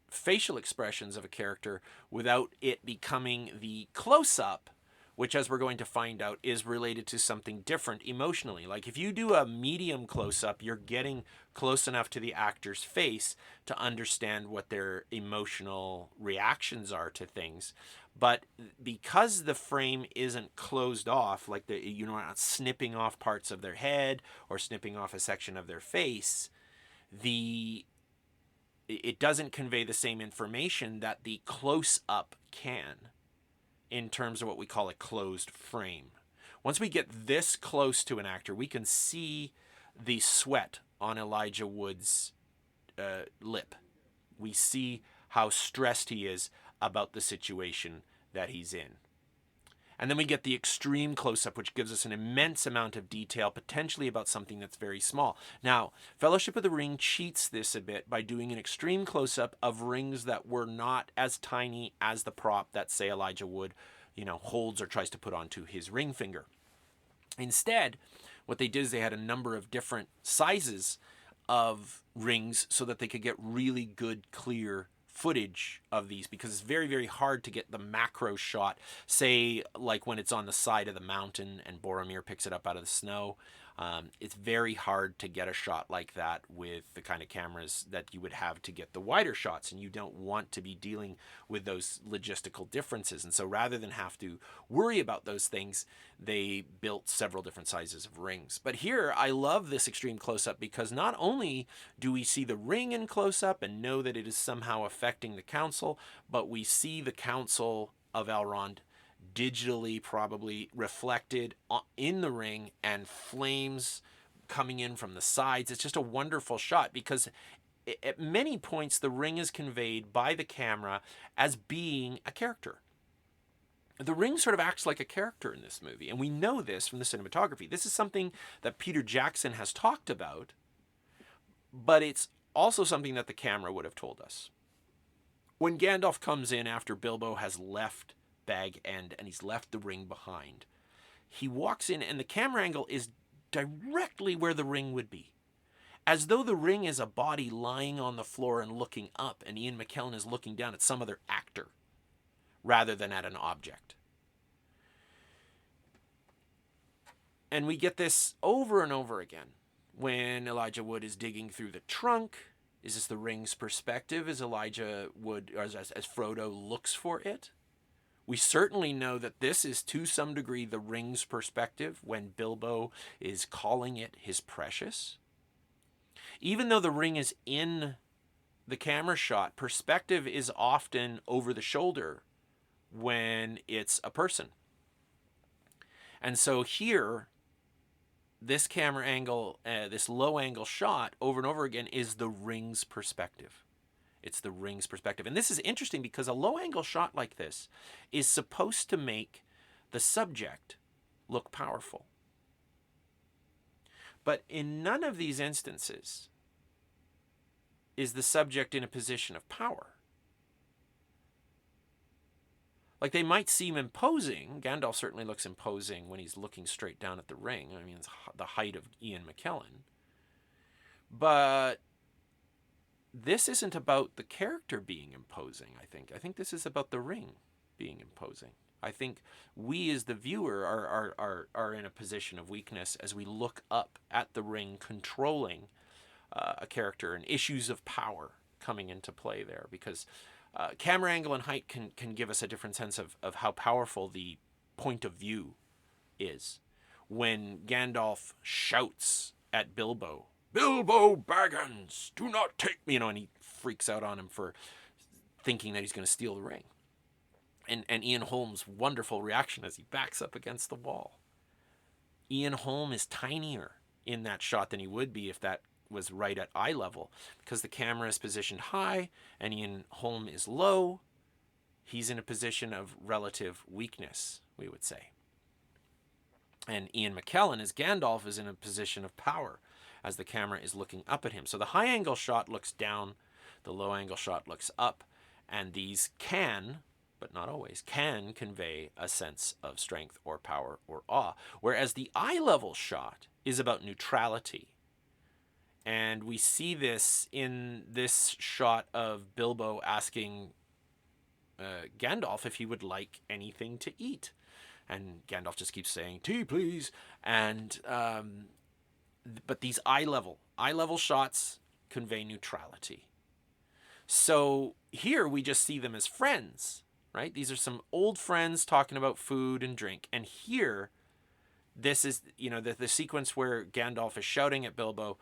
facial expressions of a character without it becoming the close-up, which, as we're going to find out, is related to something different emotionally. Like if you do a medium close-up, you're getting close enough to the actor's face to understand what their emotional reactions are to things. But because the frame isn't closed off, like not snipping off parts of their head or snipping off a section of their face, it doesn't convey the same information that the close-up can, in terms of what we call a closed frame. Once we get this close to an actor, we can see the sweat on Elijah Wood's lip. We see how stressed he is about the situation that he's in. And then we get the extreme close-up, which gives us an immense amount of detail, potentially about something that's very small. Now, Fellowship of the Ring cheats this a bit by doing an extreme close-up of rings that were not as tiny as the prop that, say, Elijah Wood, holds or tries to put onto his ring finger. Instead, what they did is they had a number of different sizes of rings so that they could get really good, clear footage of these, because it's very, very hard to get the macro shot, say like when it's on the side of the mountain and Boromir picks it up out of the snow. It's very hard to get a shot like that with the kind of cameras that you would have to get the wider shots, and you don't want to be dealing with those logistical differences. And so rather than have to worry about those things, they built several different sizes of rings. But here, I love this extreme close-up, because not only do we see the ring in close-up and know that it is somehow affecting the council, but we see the council of Elrond digitally probably reflected in the ring, and flames coming in from the sides. It's just a wonderful shot, because at many points the ring is conveyed by the camera as being a character. The ring sort of acts like a character in this movie, and we know this from the cinematography. This is something that Peter Jackson has talked about, but it's also something that the camera would have told us. When Gandalf comes in after Bilbo has left Bag End and he's left the ring behind, he walks in and the camera angle is directly where the ring would be, as though the ring is a body lying on the floor and looking up, and Ian McKellen is looking down at some other actor rather than at an object. And we get this over and over again. When Elijah Wood is digging through the trunk, is this the ring's perspective as Elijah Wood, or as Frodo looks for it? We certainly know that this is to some degree the ring's perspective when Bilbo is calling it his precious. Even though the ring is in the camera shot, perspective is often over the shoulder when it's a person. And so here, this camera angle, this low angle shot over and over again is the ring's perspective. It's the ring's perspective. And this is interesting because a low angle shot like this is supposed to make the subject look powerful. But in none of these instances is the subject in a position of power. Like, they might seem imposing. Gandalf certainly looks imposing when he's looking straight down at the ring. I mean, it's the height of Ian McKellen. But this isn't about the character being imposing, I think. I think this is about the ring being imposing. I think we as the viewer are in a position of weakness as we look up at the ring controlling a character, and issues of power coming into play there, because camera angle and height can give us a different sense of how powerful the point of view is. When Gandalf shouts at Bilbo, "Bilbo Baggins, do not take me," and he freaks out on him for thinking that he's going to steal the ring. And Ian Holm's wonderful reaction as he backs up against the wall. Ian Holm is tinier in that shot than he would be if that was right at eye level, because the camera is positioned high and Ian Holm is low. He's in a position of relative weakness, we would say. And Ian McKellen as Gandalf is in a position of power as the camera is looking up at him. So the high angle shot looks down, the low angle shot looks up, and these can, but not always, can convey a sense of strength or power or awe. Whereas the eye level shot is about neutrality. And we see this in this shot of Bilbo asking Gandalf if he would like anything to eat. And Gandalf just keeps saying, "Tea, please." And but these eye level shots convey neutrality. So here we just see them as friends, right? These are some old friends talking about food and drink. And here, this is, the sequence where Gandalf is shouting at Bilbo.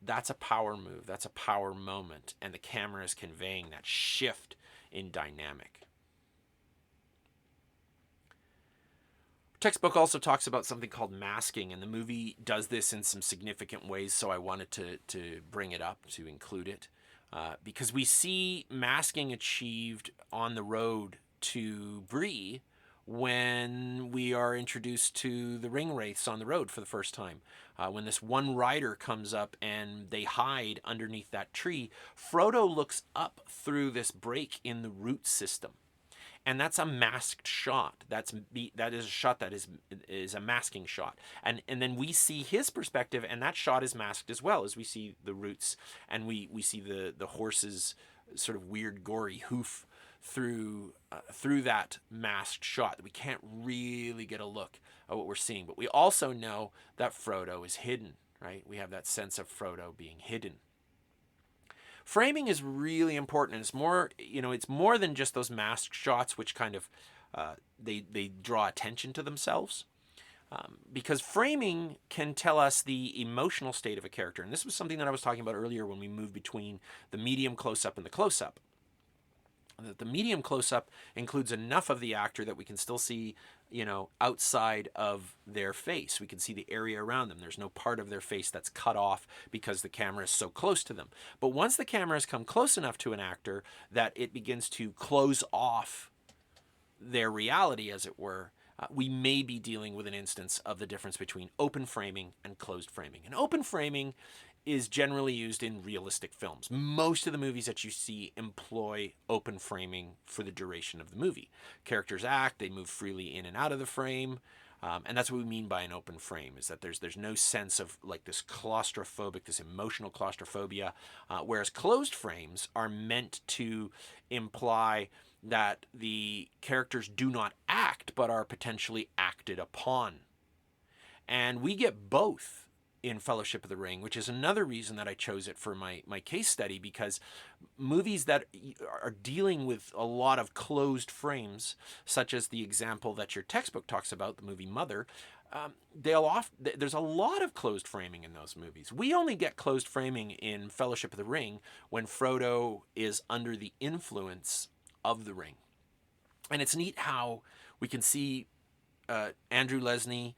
That's a power move. That's a power moment. And the camera is conveying that shift in dynamic. Textbook also talks about something called masking, and the movie does this in some significant ways, so I wanted to bring it up, to include it. Because we see masking achieved on the road to Bree when we are introduced to the ring wraiths on the road for the first time. When this one rider comes up and they hide underneath that tree, Frodo looks up through this break in the root system. And that's a masked shot. That is a shot that is a masking shot. And then we see his perspective, and that shot is masked as well, as we see the roots, and we see the horse's sort of weird gory hoof through that masked shot. We can't really get a look at what we're seeing. But we also know that Frodo is hidden, right? We have that sense of Frodo being hidden. Framing is really important, and it's more, it's more than just those masked shots, which kind of they draw attention to themselves, because framing can tell us the emotional state of a character. And this was something that I was talking about earlier when we moved between the medium close-up and the close-up. The medium close-up includes enough of the actor that we can still see, outside of their face. We can see the area around them. There's no part of their face that's cut off because the camera is so close to them. But once the camera has come close enough to an actor that it begins to close off their reality, as it were, we may be dealing with an instance of the difference between open framing and closed framing. And open framing is generally used in realistic films. Most of the movies that you see employ open framing for the duration of the movie. Characters act, they move freely in and out of the frame, and that's what we mean by an open frame, is that there's no sense of like this claustrophobic, this emotional claustrophobia, whereas closed frames are meant to imply that the characters do not act, but are potentially acted upon. And we get both in Fellowship of the Ring, which is another reason that I chose it for my case study, because movies that are dealing with a lot of closed frames, such as the example that your textbook talks about, the movie Mother, there's a lot of closed framing in those movies. We only get closed framing in Fellowship of the Ring when Frodo is under the influence of the ring. And it's neat how we can see Andrew Lesnie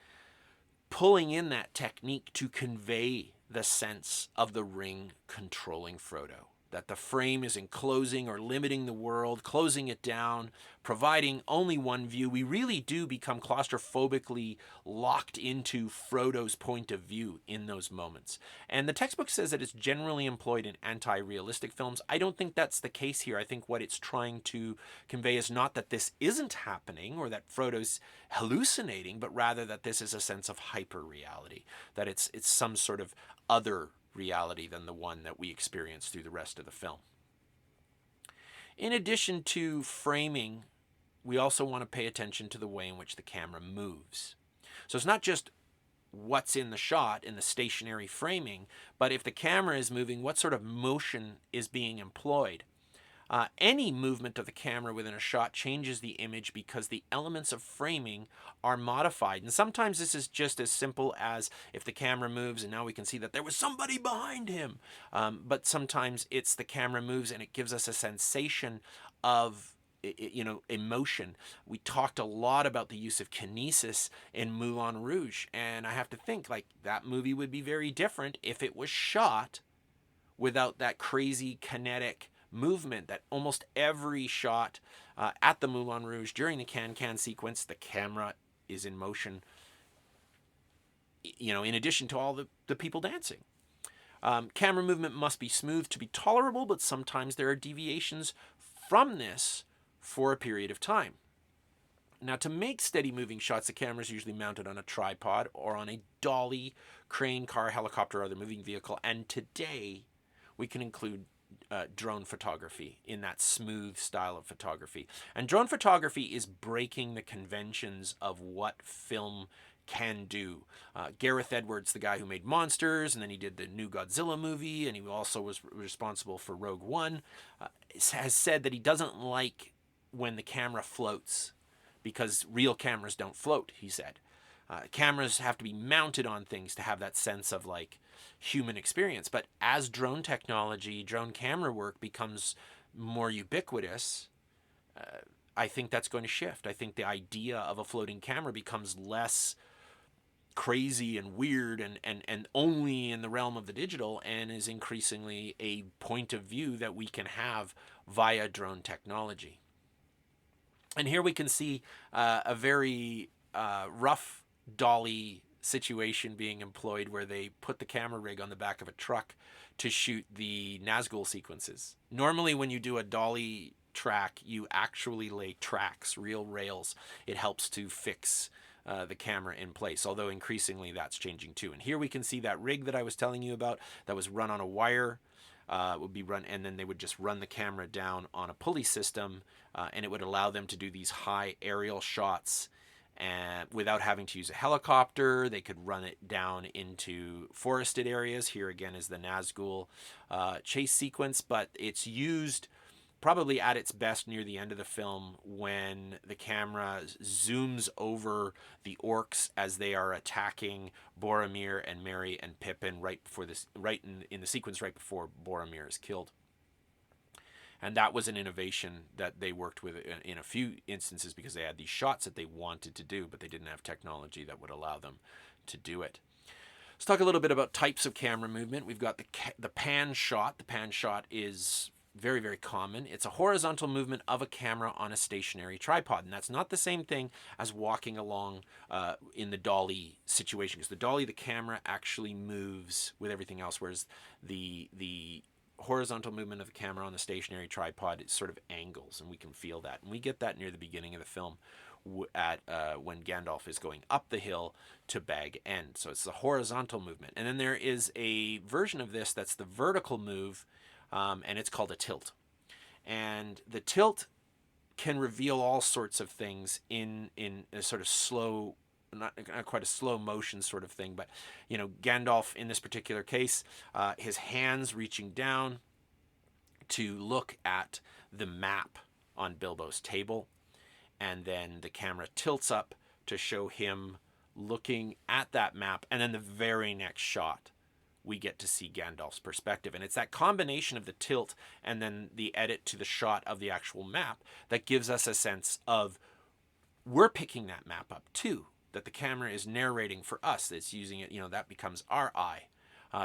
pulling in that technique to convey the sense of the ring controlling Frodo. That the frame is enclosing or limiting the world, closing it down, providing only one view. We really do become claustrophobically locked into Frodo's point of view in those moments. And the textbook says that it's generally employed in anti-realistic films. I don't think that's the case here. I think what it's trying to convey is not that this isn't happening or that Frodo's hallucinating, but rather that this is a sense of hyper-reality, that it's some sort of other reality than the one that we experience through the rest of the film. In addition to framing, we also want to pay attention to the way in which the camera moves. So it's not just what's in the shot in the stationary framing, but if the camera is moving, what sort of motion is being employed. Any movement of the camera within a shot changes the image because the elements of framing are modified. And sometimes this is just as simple as if the camera moves and now we can see that there was somebody behind him. But sometimes it's the camera moves and it gives us a sensation of emotion. We talked a lot about the use of Kinesis in Moulin Rouge, and I have to think like that movie would be very different if it was shot without that crazy kinetic movement that almost every shot at the Moulin Rouge during the can-can sequence, the camera is in motion, in addition to all the people dancing. Camera movement must be smooth to be tolerable, but sometimes there are deviations from this for a period of time. Now, to make steady moving shots, the camera is usually mounted on a tripod or on a dolly, crane, car, helicopter, or other moving vehicle. And today, we can include drone photography in that smooth style of photography. And drone photography is breaking the conventions of what film can do. Gareth Edwards, the guy who made Monsters, and then he did the new Godzilla movie, and he also was responsible for Rogue One, has said that he doesn't like when the camera floats, because real cameras don't float, he said. Cameras have to be mounted on things to have that sense of like human experience. But as drone technology, drone camera work becomes more ubiquitous, I think that's going to shift. I think the idea of a floating camera becomes less crazy and weird and only in the realm of the digital, and is increasingly a point of view that we can have via drone technology. And here we can see a very rough dolly situation being employed where they put the camera rig on the back of a truck to shoot the Nazgul sequences. Normally when you do a dolly track, you actually lay tracks, real rails. It helps to fix the camera in place, although increasingly that's changing too. And here we can see that rig that I was telling you about that was run on a wire. Would be run, and then they would just run the camera down on a pulley system, and it would allow them to do these high aerial shots and without having to use a helicopter. They could run it down into forested areas. Here again is the Nazgul chase sequence, but it's used probably at its best near the end of the film when the camera zooms over the orcs as they are attacking Boromir and Merry and Pippin right in the sequence right before Boromir is killed. And that was an innovation that they worked with in a few instances because they had these shots that they wanted to do, but they didn't have technology that would allow them to do it. Let's talk a little bit about types of camera movement. We've got the pan shot. The pan shot is very, very common. It's a horizontal movement of a camera on a stationary tripod, and that's not the same thing as walking along in the dolly situation, because the dolly, the camera actually moves with everything else, whereas the horizontal movement of the camera on the stationary tripod is sort of angles, and we can feel that. And we get that near the beginning of the film when Gandalf is going up the hill to Bag End. So it's the horizontal movement. And then there is a version of this that's the vertical move, and it's called a tilt. And the tilt can reveal all sorts of things in a sort of slow, not quite a slow motion sort of thing, but Gandalf in this particular case, his hands reaching down to look at the map on Bilbo's table, and then the camera tilts up to show him looking at that map, and then the very next shot we get to see Gandalf's perspective. And it's that combination of the tilt and then the edit to the shot of the actual map that gives us a sense of we're picking that map up too, that the camera is narrating for us, that's using it, that becomes our eye.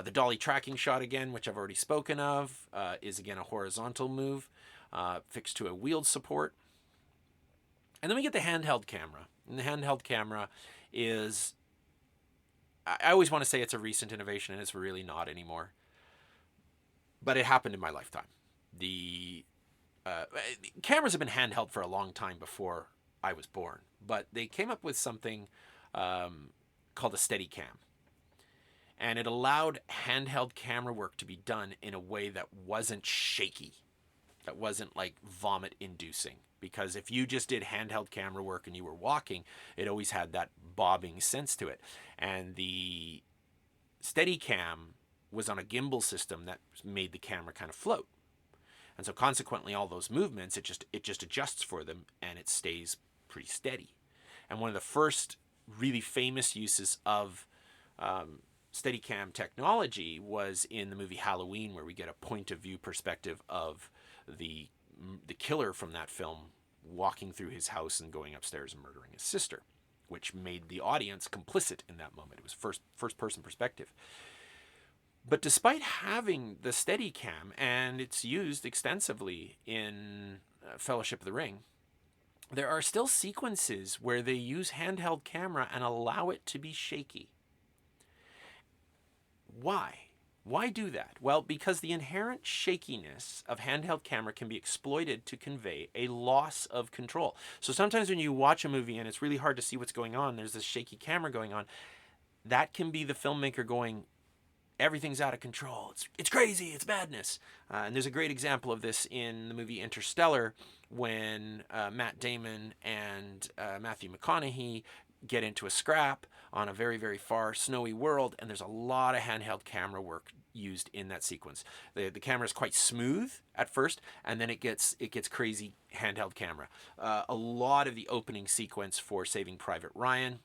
The dolly tracking shot again, which I've already spoken of, is again a horizontal move fixed to a wheeled support. And then we get the handheld camera. And the handheld camera is, I always want to say it's a recent innovation, and it's really not anymore. But it happened in my lifetime. The cameras have been handheld for a long time before I was born, but they came up with something called a Steadicam. And it allowed handheld camera work to be done in a way that wasn't shaky. that wasn't like vomit inducing. Because if you just did handheld camera work and you were walking, it always had that bobbing sense to it. And the Steadicam was on a gimbal system that made the camera kind of float. And so consequently, all those movements, it just adjusts for them and it stays pretty steady. And one of the first really famous uses of Steadicam technology was in the movie Halloween, where we get a point of view perspective of the killer from that film walking through his house and going upstairs and murdering his sister, which made the audience complicit in that moment. It was first person perspective. But despite having the Steadicam, and it's used extensively in Fellowship of the Ring, there are still sequences where they use handheld camera and allow it to be shaky. Why? Why do that? Well, because the inherent shakiness of handheld camera can be exploited to convey a loss of control. So sometimes when you watch a movie and it's really hard to see what's going on, there's this shaky camera going on, that can be the filmmaker going, everything's out of control. It's crazy. It's madness. And there's a great example of this in the movie Interstellar when Matt Damon and Matthew McConaughey get into a scrap on a very, very far snowy world, and there's a lot of handheld camera work used in that sequence. The camera is quite smooth at first, and then it gets crazy handheld camera. A lot of the opening sequence for Saving Private Ryan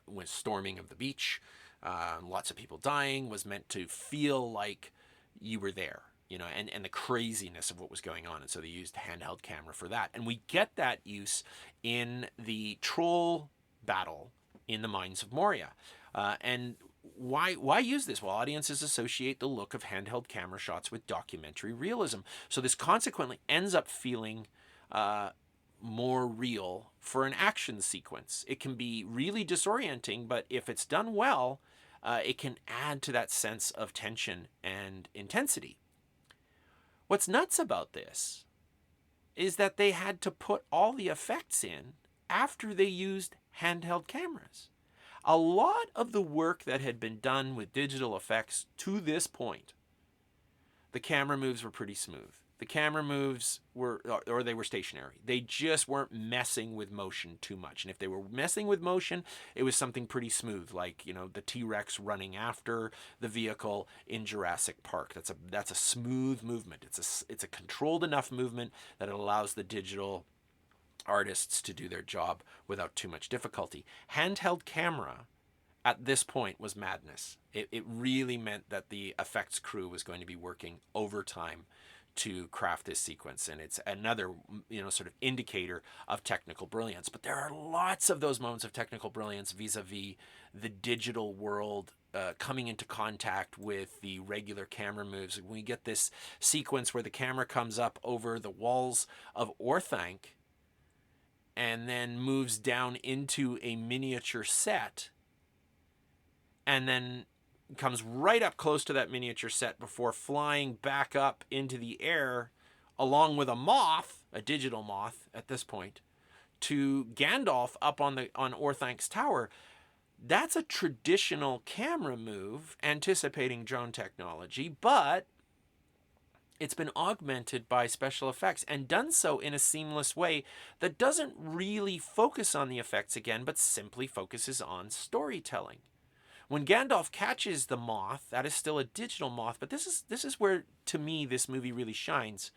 was storming of the beach. Lots of people dying, was meant to feel like you were there, and the craziness of what was going on. And so they used handheld camera for that. And we get that use in the troll battle in the Mines of Moria. And why use this? Well, audiences associate the look of handheld camera shots with documentary realism. So this consequently ends up feeling more real for an action sequence. It can be really disorienting, but if it's done well, it can add to that sense of tension and intensity. What's nuts about this is that they had to put all the effects in after they used handheld cameras. A lot of the work that had been done with digital effects to this point, the camera moves were pretty smooth. The camera moves were, or they were stationary. They just weren't messing with motion too much. And if they were messing with motion, it was something pretty smooth, like, the T-Rex running after the vehicle in Jurassic Park. That's a smooth movement. It's a controlled enough movement that it allows the digital artists to do their job without too much difficulty. Handheld camera at this point was madness. It really meant that the effects crew was going to be working overtime to craft this sequence, and it's another sort of indicator of technical brilliance. But there are lots of those moments of technical brilliance vis-a-vis the digital world coming into contact with the regular camera moves. We get this sequence where the camera comes up over the walls of Orthanc and then moves down into a miniature set, and then comes right up close to that miniature set before flying back up into the air along with a moth, a digital moth at this point, to Gandalf up on Orthanc's tower. That's a traditional camera move anticipating drone technology, but it's been augmented by special effects and done so in a seamless way that doesn't really focus on the effects again, but simply focuses on storytelling. When Gandalf catches the moth, that is still a digital moth, but this is where, to me, this movie really shines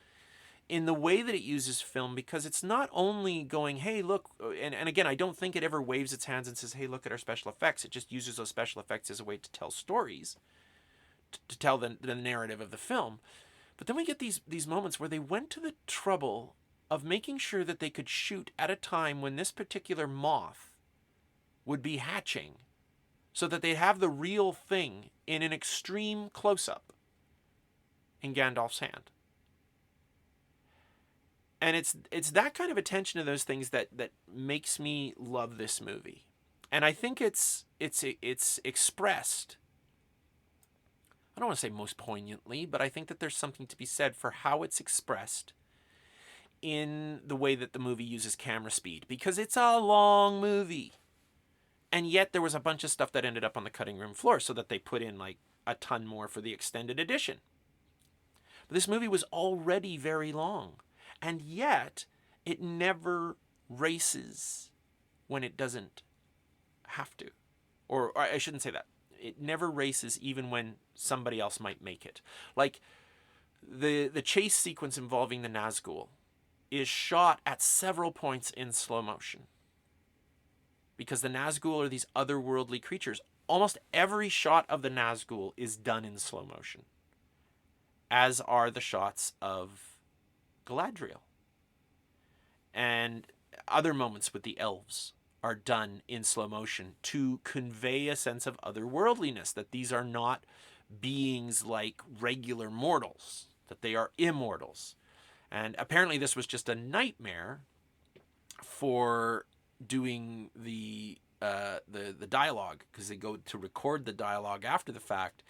in the way that it uses film, because it's not only going, hey, look, and again, I don't think it ever waves its hands and says, hey, look at our special effects. It just uses those special effects as a way to tell stories, to tell the narrative of the film. But then we get these moments where they went to the trouble of making sure that they could shoot at a time when this particular moth would be hatching, so that they'd have the real thing in an extreme close-up in Gandalf's hand. And it's that kind of attention to those things that makes me love this movie. And I think it's expressed, I don't want to say most poignantly, but I think that there's something to be said for how it's expressed in the way that the movie uses camera speed, because it's a long movie. And yet there was a bunch of stuff that ended up on the cutting room floor, so that they put in like a ton more for the extended edition. But this movie was already very long, and yet it never races when it doesn't have to. Or I shouldn't say that. It never races even when somebody else might make it. Like the chase sequence involving the Nazgul is shot at several points in slow motion. Because the Nazgul are these otherworldly creatures. Almost every shot of the Nazgul is done in slow motion, as are the shots of Galadriel. And other moments with the elves are done in slow motion to convey a sense of otherworldliness, that these are not beings like regular mortals, that they are immortals. And apparently this was just a nightmare for doing the dialogue, because they go to record the dialogue after the fact,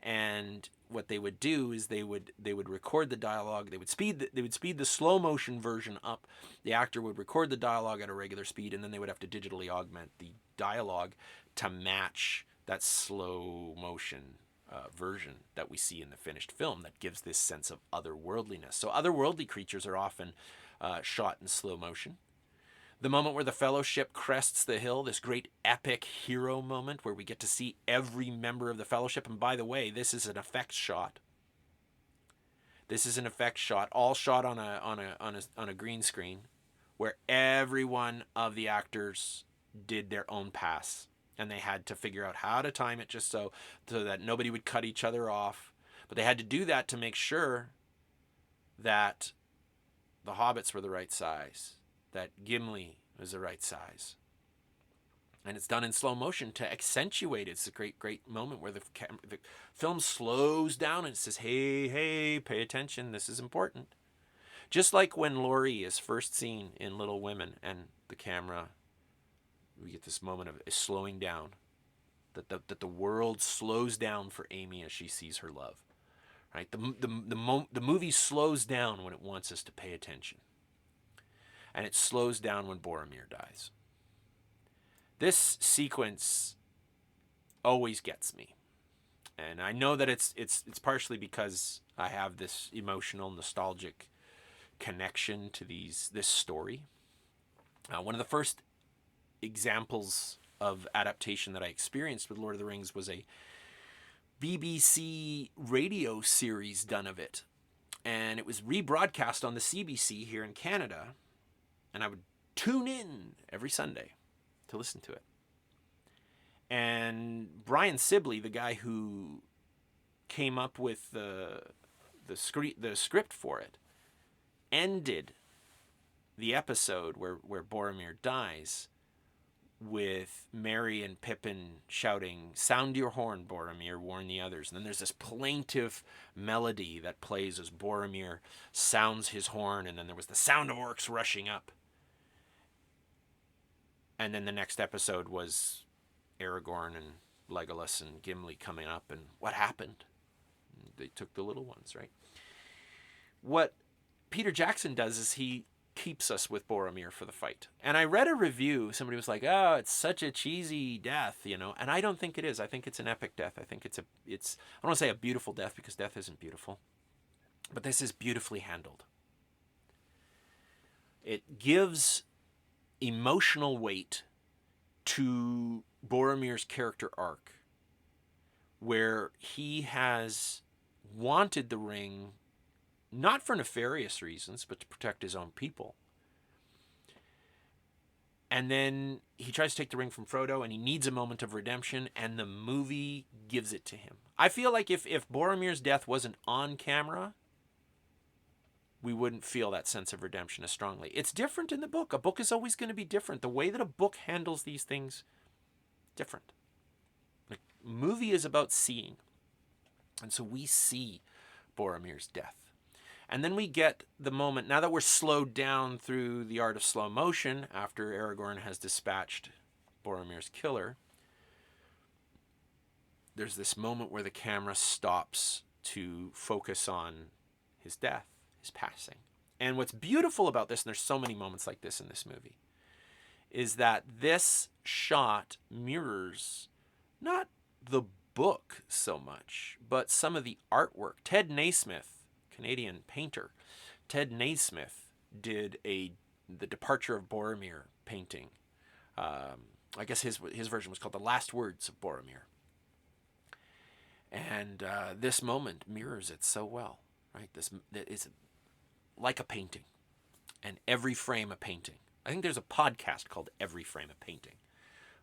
and what they would do is they would record the dialogue. They would speed the slow motion version up. The actor would record the dialogue at a regular speed, and then they would have to digitally augment the dialogue to match that slow motion version that we see in the finished film, that gives this sense of otherworldliness. So otherworldly creatures are often shot in slow motion. The moment where the Fellowship crests the hill, this great epic hero moment where we get to see every member of the Fellowship. And by the way, this is an effects shot. This is an effects shot, all shot on a green screen, where every one of the actors did their own pass, and they had to figure out how to time it just so that nobody would cut each other off. But they had to do that to make sure that the hobbits were the right size, that Gimli was the right size. And it's done in slow motion to accentuate it. It's a great moment where the film slows down and it says, hey, pay attention, this is important. Just like when Laurie is first seen in Little Women, and the camera, we get this moment of slowing down, that the world slows down for Amy as she sees her love. Right? The movie slows down when it wants us to pay attention. And it slows down when Boromir dies. This sequence always gets me. And I know that it's partially because I have this emotional, nostalgic connection to this story. One of the first examples of adaptation that I experienced with Lord of the Rings was a BBC radio series done of it. And it was rebroadcast on the CBC here in Canada. And I would tune in every Sunday to listen to it. And Brian Sibley, the guy who came up with the script for it, ended the episode where Boromir dies with Merry and Pippin shouting, "Sound your horn, Boromir, warn the others." And then there's this plaintive melody that plays as Boromir sounds his horn, and then there was the sound of orcs rushing up. And then the next episode was Aragorn and Legolas and Gimli coming up, and what happened? They took the little ones, right? What Peter Jackson does is he keeps us with Boromir for the fight. And I read a review, somebody was like, "Oh, it's such a cheesy death," and I don't think it is. I think it's an epic death. I think it's I don't want to say a beautiful death, because death isn't beautiful, but this is beautifully handled. It gives emotional weight to Boromir's character arc, where he has wanted the ring not for nefarious reasons, but to protect his own people. And then he tries to take the ring from Frodo, and he needs a moment of redemption, and the movie gives it to him. I feel like if Boromir's death wasn't on camera, we wouldn't feel that sense of redemption as strongly. It's different in the book. A book is always going to be different. The way that a book handles these things, different. The movie is about seeing. And so we see Boromir's death. And then we get the moment, now that we're slowed down through the art of slow motion, after Aragorn has dispatched Boromir's killer, there's this moment where the camera stops to focus on his death, his passing. And what's beautiful about this, and there's so many moments like this in this movie, is that this shot mirrors not the book so much, but some of the artwork. Ted Naismith Canadian painter, Ted Naismith, did the Departure of Boromir painting. I guess his version was called The Last Words of Boromir. And this moment mirrors it so well, right? That is like a painting, and every frame a painting. I think there's a podcast called Every Frame a Painting,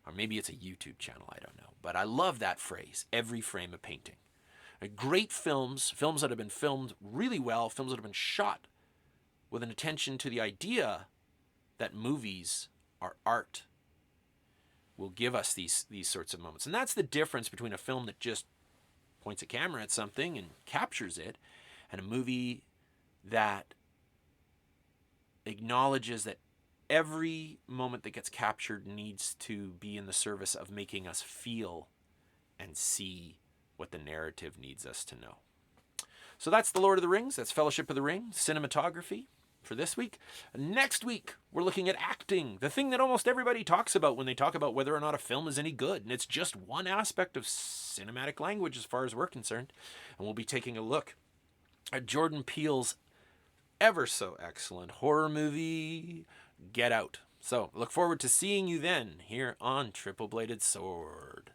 or maybe it's a YouTube channel, I don't know. But I love that phrase, every frame a painting. Great films that have been filmed really well, films that have been shot with an attention to the idea that movies are art, will give us these sorts of moments. And that's the difference between a film that just points a camera at something and captures it, and a movie that acknowledges that every moment that gets captured needs to be in the service of making us feel and see what the narrative needs us to know. So that's The Lord of the Rings. That's Fellowship of the Ring, cinematography for this week. Next week, we're looking at acting, the thing that almost everybody talks about when they talk about whether or not a film is any good. And it's just one aspect of cinematic language as far as we're concerned. And we'll be taking a look at Jordan Peele's ever so excellent horror movie, Get Out. So look forward to seeing you then here on Triple Bladed Sword.